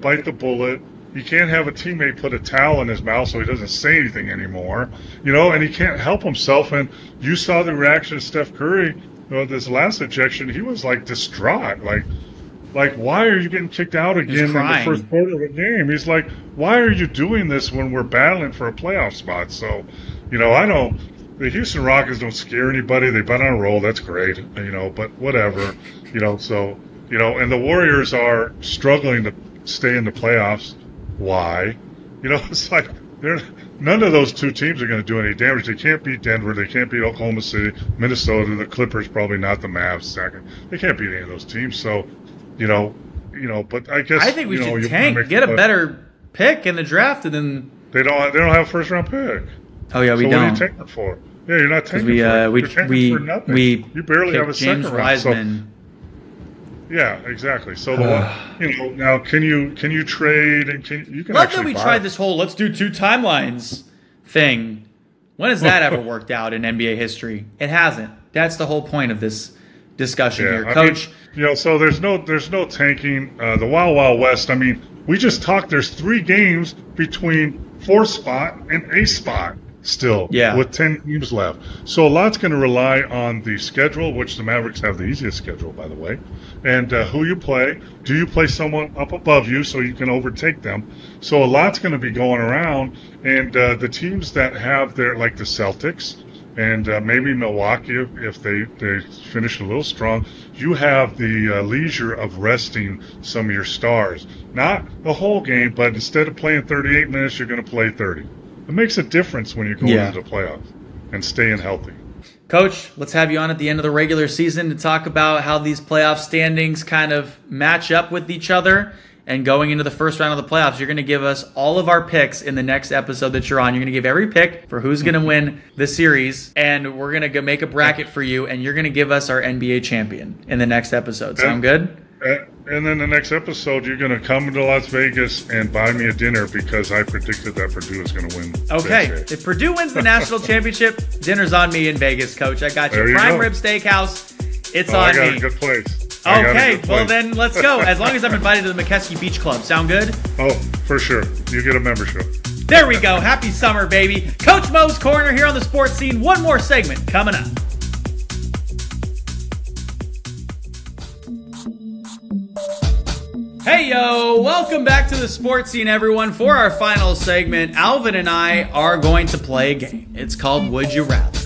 bite the bullet. He can't have a teammate put a towel in his mouth so he doesn't say anything anymore, and he can't help himself. And you saw the reaction of Steph Curry. This last ejection, he was like distraught, like why are you getting kicked out again in the first quarter of the game? He's like, why are you doing this when we're battling for a playoff spot? So, the Houston Rockets don't scare anybody. They've been on a roll. That's great, but whatever, so, and the Warriors are struggling to stay in the playoffs. Why? It's like none of those 2 teams are going to do any damage. They can't beat Denver. They can't beat Oklahoma City, Minnesota, the Clippers, probably not the Mavs. Second, they can't beat any of those teams. So, but I guess I think we should tank, get a better pick in the draft, and then they don't have a first-round pick. Oh yeah, we so don't. What are you tanking for? Yeah, you're not tanking for nothing. You barely have a second round. So, yeah, exactly. So now can you trade and you can Love actually that we buy. tried this whole let's do 2 timelines thing. When has that ever worked out in NBA history? It hasn't. That's the whole point of this discussion here, Coach. So there's no tanking. The Wild Wild West. I mean, we just talked. There's 3 games between 4th spot and 8th spot. Still, with 10 games left. So a lot's going to rely on the schedule, which the Mavericks have the easiest schedule, by the way, and who you play. Do you play someone up above you so you can overtake them? So a lot's going to be going around, and the teams that have their, like the Celtics and maybe Milwaukee, if they finish a little strong, you have the leisure of resting some of your stars. Not the whole game, but instead of playing 38 minutes, you're going to play 30. It makes a difference when you're going into the playoffs and staying healthy. Coach, let's have you on at the end of the regular season to talk about how these playoff standings kind of match up with each other. And going into the first round of the playoffs, you're going to give us all of our picks in the next episode that you're on. You're going to give every pick for who's going to win the series. And we're going to make a bracket for you. And you're going to give us our NBA champion in the next episode. Sound good? And then the next episode, you're going to come to Las Vegas and buy me a dinner because I predicted that Purdue is going to win. Okay. If Purdue wins the national championship, dinner's on me in Vegas, Coach. I got you. Prime Rib Steakhouse. It's on me. I got a good place. Okay. Well, then let's go. As long as I'm invited to the Mokeski Beach Club. Sound good? Oh, for sure. You get a membership. There we go. Happy summer, baby. Coach Mo's Corner here on the sports scene. One more segment coming up. Hey yo, welcome back to the sports scene, everyone. For our final segment, Alvin and I are going to play a game. It's called Would You Rather.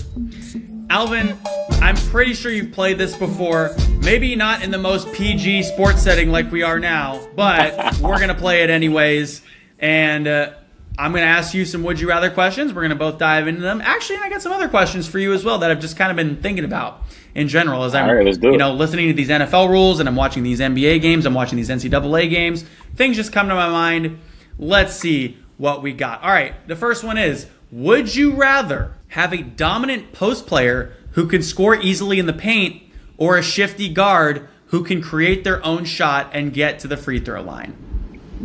Alvin, I'm pretty sure you've played this before. Maybe not in the most PG sports setting like we are now, but we're going to play it anyways. And I'm going to ask you some Would You Rather questions. We're going to both dive into them. Actually, I got some other questions for you as well that I've just kind of been thinking about in general as I'm listening to these NFL rules and I'm watching these NBA games, I'm watching these NCAA games. Things just come to my mind. Let's see what we got. All right, the first one is, would you rather have a dominant post player who can score easily in the paint or a shifty guard who can create their own shot and get to the free throw line?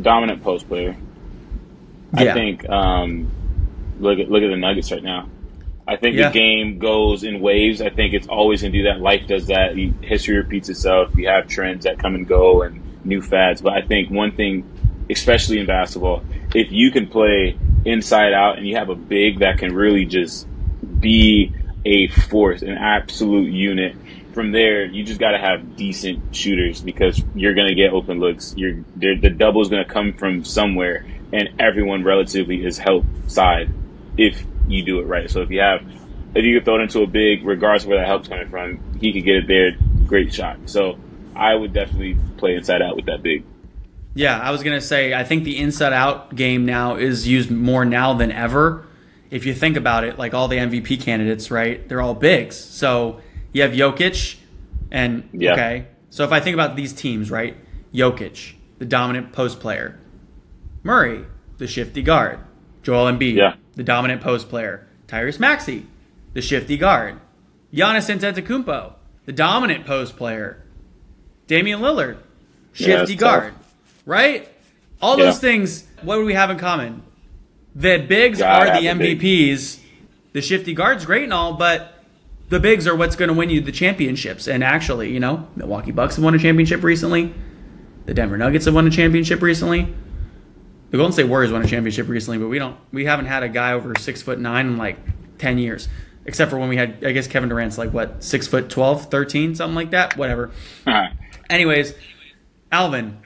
Dominant post player. Yeah. I think look at the Nuggets right now. I think the game goes in waves. I think it's always going to do that. Life does that. History repeats itself. You have trends that come and go and new fads. But I think one thing, especially in basketball, if you can play inside out and you have a big that can really just be a force, an absolute unit, from there, you just got to have decent shooters because you're going to get open looks. The double is going to come from somewhere, and everyone relatively is help side if you do it right. So if you could throw it into a big, regardless of where that help's coming from, he could get it there. Great shot. So I would definitely play inside out with that big. Yeah, I was going to say, I think the inside out game now is used more now than ever. If you think about it, like all the MVP candidates, right? They're all bigs. So you have Jokic and, okay. So if I think about these teams, right? Jokic, the dominant post player. Murray, the shifty guard. Joel Embiid, the dominant post player. Tyrese Maxey, the shifty guard. Giannis Antetokounmpo, the dominant post player. Damian Lillard, shifty guard. Right? All those things, what do we have in common? The bigs are the MVPs. The shifty guard's great and all, but the bigs are what's going to win you the championships. And actually, Milwaukee Bucks have won a championship recently. The Denver Nuggets have won a championship recently. The Golden State Warriors won a championship recently, but we haven't had a guy over 6'9" in like 10 years. Except for when we had, I guess Kevin Durant's like, 6'12", 13, something like that? Whatever. Anyways, Alvin,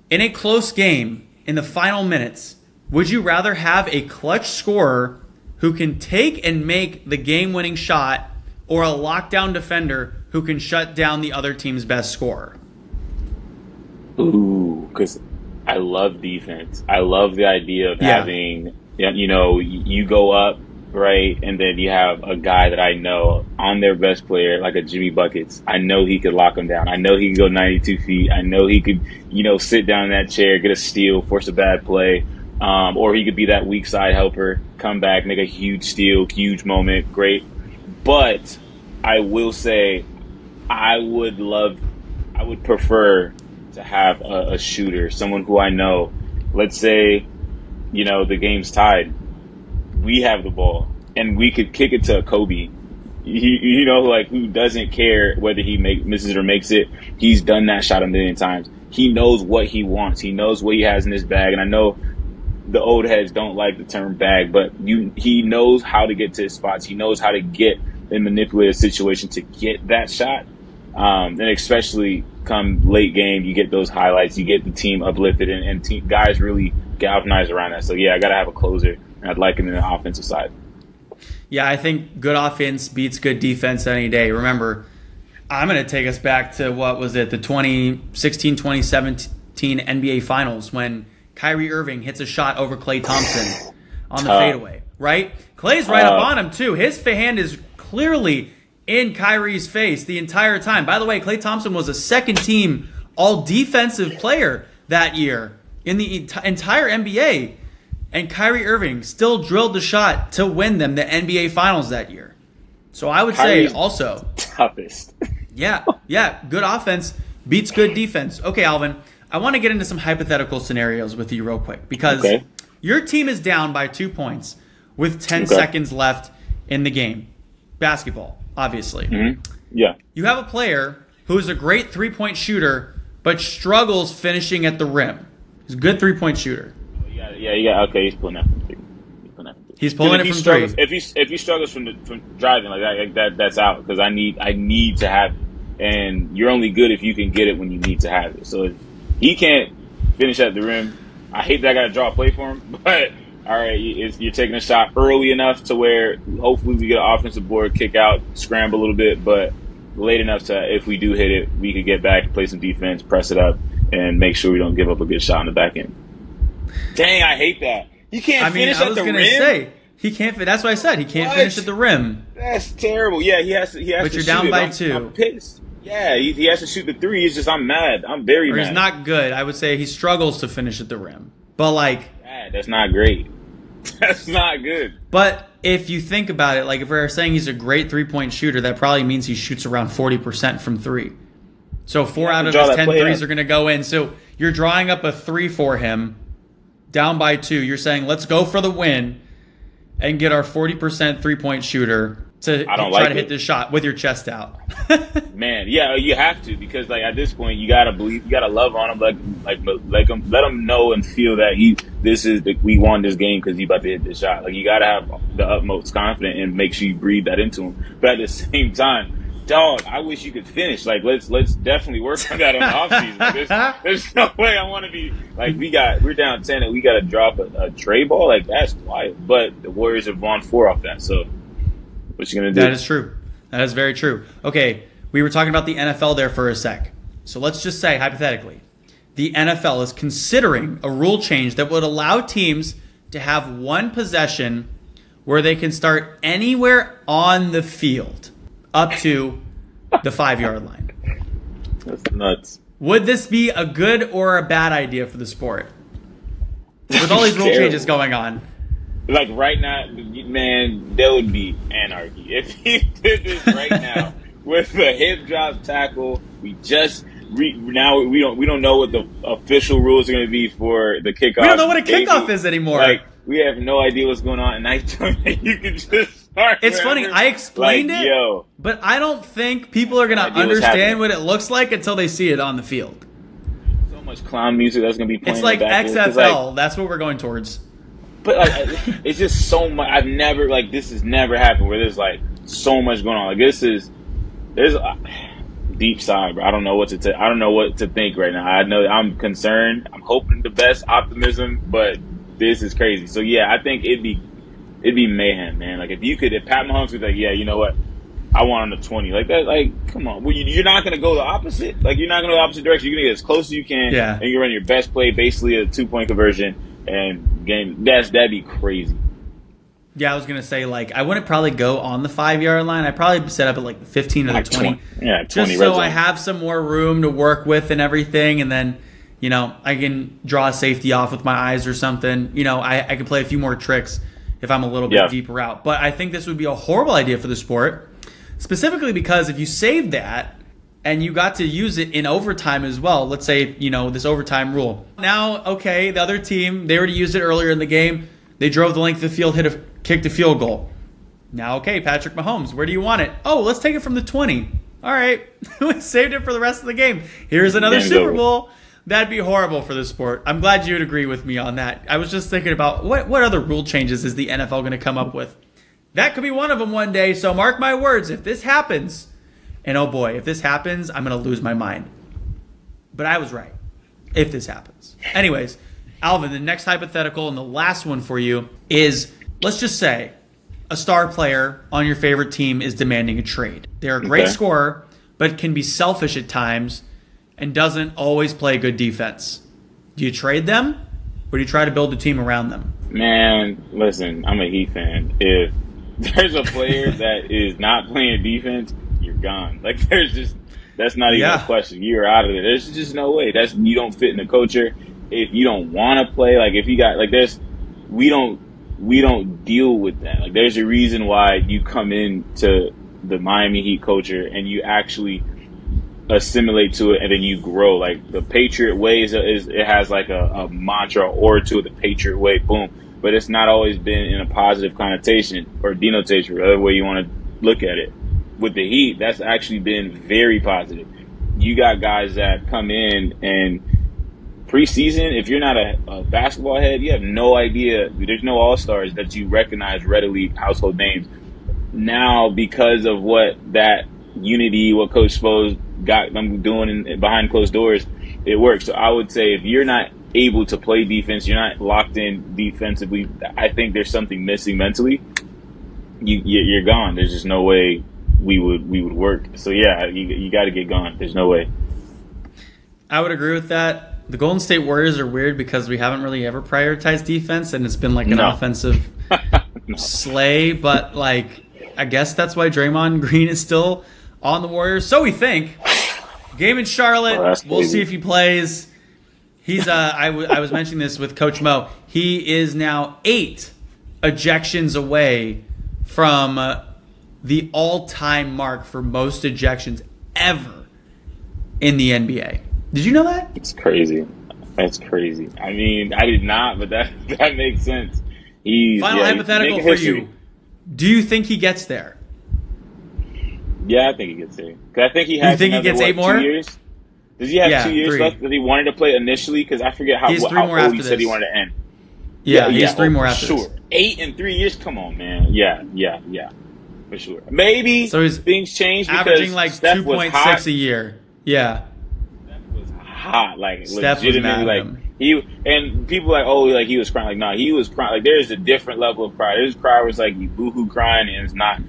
in a close game, in the final minutes, would you rather have a clutch scorer who can take and make the game-winning shot or a lockdown defender who can shut down the other team's best scorer? Ooh, because I love defense. I love the idea of having, you go up, right, and then you have a guy that I know on their best player, like a Jimmy Buckets. I know he could lock him down. I know he could go 92 feet. I know he could, sit down in that chair, get a steal, force a bad play. Or he could be that weak side helper, come back, make a huge steal, huge moment, great. But I will say I would prefer to have a shooter, someone who I know. Let's say, the game's tied. We have the ball, and we could kick it to Kobe. Who doesn't care whether he misses or makes it. He's done that shot a million times. He knows what he wants. He knows what he has in his bag, and I know the old heads don't like the term bag, but he knows how to get to his spots. He knows how to get and manipulate a situation to get that shot. And especially come late game, you get those highlights, you get the team uplifted, and guys really galvanize around that. So, I got to have a closer, and I'd like him in the offensive side. Yeah, I think good offense beats good defense any day. Remember, I'm going to take us back to, the 2016-2017 NBA Finals when Kyrie Irving hits a shot over Klay Thompson on the fadeaway, right? Klay's right up on him, too. His hand is clearly in Kyrie's face the entire time. By the way, Klay Thompson was a second-team all-defensive player that year in the entire NBA, and Kyrie Irving still drilled the shot to win them the NBA Finals that year. So I would say also toughest. Yeah, good offense beats good defense. Okay, Alvin, I want to get into some hypothetical scenarios with you real quick because your team is down by 2 points with 10 seconds left in the game. Basketball, obviously. Mm-hmm. Yeah. You have a player who is a great three-point shooter but struggles finishing at the rim. He's a good three-point shooter. Yeah. Okay, he's pulling that from three. He's pulling it from three. If he struggles from driving like that, that's out because I need to have it. And you're only good if you can get it when you need to have it. So if he can't finish at the rim. I hate that I got to draw a play for him, but all right, you're taking a shot early enough to where hopefully we get an offensive board, kick out, scramble a little bit, but late enough to if we do hit it, we could get back, play some defense, press it up, and make sure we don't give up a good shot in the back end. Dang, I hate that. He can't finish at the rim. I was gonna say he can't. That's what I said. He can't finish at the rim. That's terrible. Yeah, he has to. But you're down by 2. I'm pissed. Yeah, he has to shoot the 3. It's just I'm mad. I'm very mad. He's not good. I would say he struggles to finish at the rim. But like, that's not great. That's not good. But if you think about it, like if we're saying he's a great 3-point shooter, that probably means he shoots around 40% from 3. So 4 out of his 10 threes are going to go in. So you're drawing up a 3 for him, down by 2. You're saying let's go for the win and get our 40% 3-point shooter to try to hit this shot with your chest out. Man, yeah, you have to, because like at this point you gotta believe, you gotta love on him, let him know and feel that we won this game because he about to hit this shot. Like you gotta have the utmost confidence and make sure you breathe that into him. But at the same time, dog, I wish you could finish. Like let's definitely work on that on the offseason. Like, there's no way I want to be like we're down 10 and we gotta drop a tray ball. Like that's wild. But the Warriors have won 4 off that, so. What you gonna do? That is true. That is very true. Okay, we were talking about the NFL there for a sec. So let's just say, hypothetically, the NFL is considering a rule change that would allow teams to have one possession where they can start anywhere on the field up to the 5-yard line. That's nuts. Would this be a good or a bad idea for the sport? With all these rule changes going on. Like right now, man, there would be anarchy if he did this right now with a hip drop tackle. We don't know what the official rules are going to be for the kickoff. We don't know what a kickoff is anymore. Like we have no idea what's going on, and I told you can just start. It's funny. I explained it, but I don't think people are going to understand what it looks like until they see it on the field. So much clown music that's going to be playing. It's like XFL. That's what we're going towards. But like, it's just so much. This has never happened where there's like so much going on. Like there's a deep sigh, bro. I don't know what to think right now. I know I'm concerned. I'm hoping the best, optimism, but this is crazy. So yeah, I think it'd be mayhem, man. Like if Pat Mahomes was like, yeah, you know what, I want on the 20, like that. Like come on, well, you're not gonna go the opposite. Like you're not gonna go the opposite direction. You're gonna get as close as you can, and you're running your best play, basically a 2-point conversion. And game, that'd be crazy. Yeah, I was gonna say like I wouldn't probably go on the 5-yard line. I'd probably set up at like the 15 or the 20. Yeah, 20. Just so I have some more room to work with and everything, and then I can draw a safety off with my eyes or something. I can play a few more tricks if I'm a little bit deeper out. But I think this would be a horrible idea for the sport, specifically because if you save that and you got to use it in overtime as well. Let's say, this overtime rule. Now, okay, the other team, they already used it earlier in the game. They drove the length of the field, kicked a field goal. Now, okay, Patrick Mahomes, where do you want it? Oh, let's take it from the 20. All right, we saved it for the rest of the game. Here's another Super Bowl. That'd be horrible for the sport. I'm glad you'd agree with me on that. I was just thinking about what other rule changes is the NFL going to come up with? That could be one of them one day, so mark my words, if this happens... And oh boy, if this happens, I'm going to lose my mind. But I was right. If this happens. Anyways, Alvin, the next hypothetical and the last one for you is, let's just say a star player on your favorite team is demanding a trade. They're a great scorer, but can be selfish at times and doesn't always play good defense. Do you trade them or do you try to build a team around them? Man, listen, I'm a Heat fan. If there's a player that is not playing defense, you're gone. Like that's not even a question. You're out of it. There's just no way. You don't fit in the culture. If you don't want to play, like if you got we don't deal with that. Like there's a reason why you come into the Miami Heat culture and you actually assimilate to it and then you grow. Like the Patriot way it has like a mantra or to it, the Patriot way, boom. But it's not always been in a positive connotation or denotation, whatever way you want to look at it. With the Heat, that's actually been very positive. You got guys that come in and preseason, if you're not a basketball head, you have no idea. There's no all-stars that you recognize readily, household names. Now, because of what that unity, what Coach Spo got them doing behind closed doors, it works. So I would say if you're not able to play defense, you're not locked in defensively, I think there's something missing mentally. You're gone. There's just no way we would work. So yeah, you got to get gone. There's no way. I would agree with that. The Golden State Warriors are weird because we haven't really ever prioritized defense, and it's been like an offensive sleigh. But like, I guess that's why Draymond Green is still on the Warriors. So we think. Game in Charlotte. We'll see if he plays. He's I was mentioning this with Coach Mo. He is now 8 ejections away from the all-time mark for most ejections ever in the NBA. Did you know that? It's crazy. That's crazy. I mean, I did not, but that makes sense. Final hypothetical for you. Do you think he gets there? Yeah, I think he gets there. Because I think he has. You think he gets 8 more? 2 years? Does he have 2 years 3 left that he wanted to play initially? Because I forget how old he said he wanted to end. Yeah, he has 3 more after this. Sure. 8 in 3 years? Come on, man. Yeah. For sure. Maybe so he's things changed because averaging like Steph 2.6 a year. Yeah. Steph was hot. Like, Steph legitimately. Like, and people like, oh, like he was crying. Like, no, he was crying. Like, there's a different level of cry. There's cry where it's like you boo-hoo crying and it's not.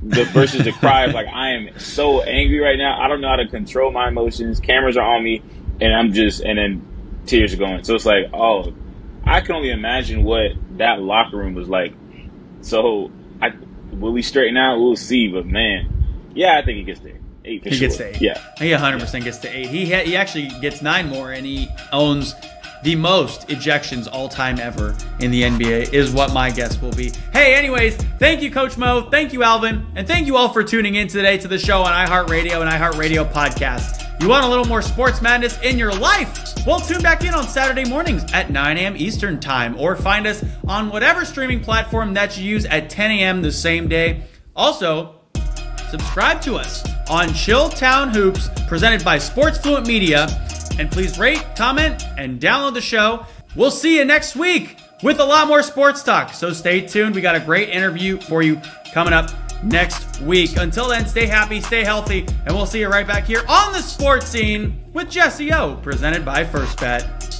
Versus the cry of like, I am so angry right now. I don't know how to control my emotions. Cameras are on me, and and then tears are going. So it's like, oh, I can only imagine what that locker room was like. So, will he straighten out? We'll see. But man, yeah, I think he gets there. 8 for sure. Gets to 8. Yeah, he 100% gets to 8. He actually gets 9 more, and he owns the most ejections all-time ever in the NBA is what my guess will be. Hey, anyways, thank you, Coach Mo. Thank you, Alvin. And thank you all for tuning in today to the show on iHeartRadio and iHeartRadio Podcast. You want a little more sports madness in your life? Well, tune back in on Saturday mornings at 9 a.m. Eastern Time or find us on whatever streaming platform that you use at 10 a.m. the same day. Also, subscribe to us on Chilltown Hoops presented by Fluent Media. And please rate, comment, and download the show. We'll see you next week with a lot more sports talk. So stay tuned. We got a great interview for you coming up next week. Until then, stay happy, stay healthy, and we'll see you right back here on the sports scene with Jesse Ough, presented by First Bet.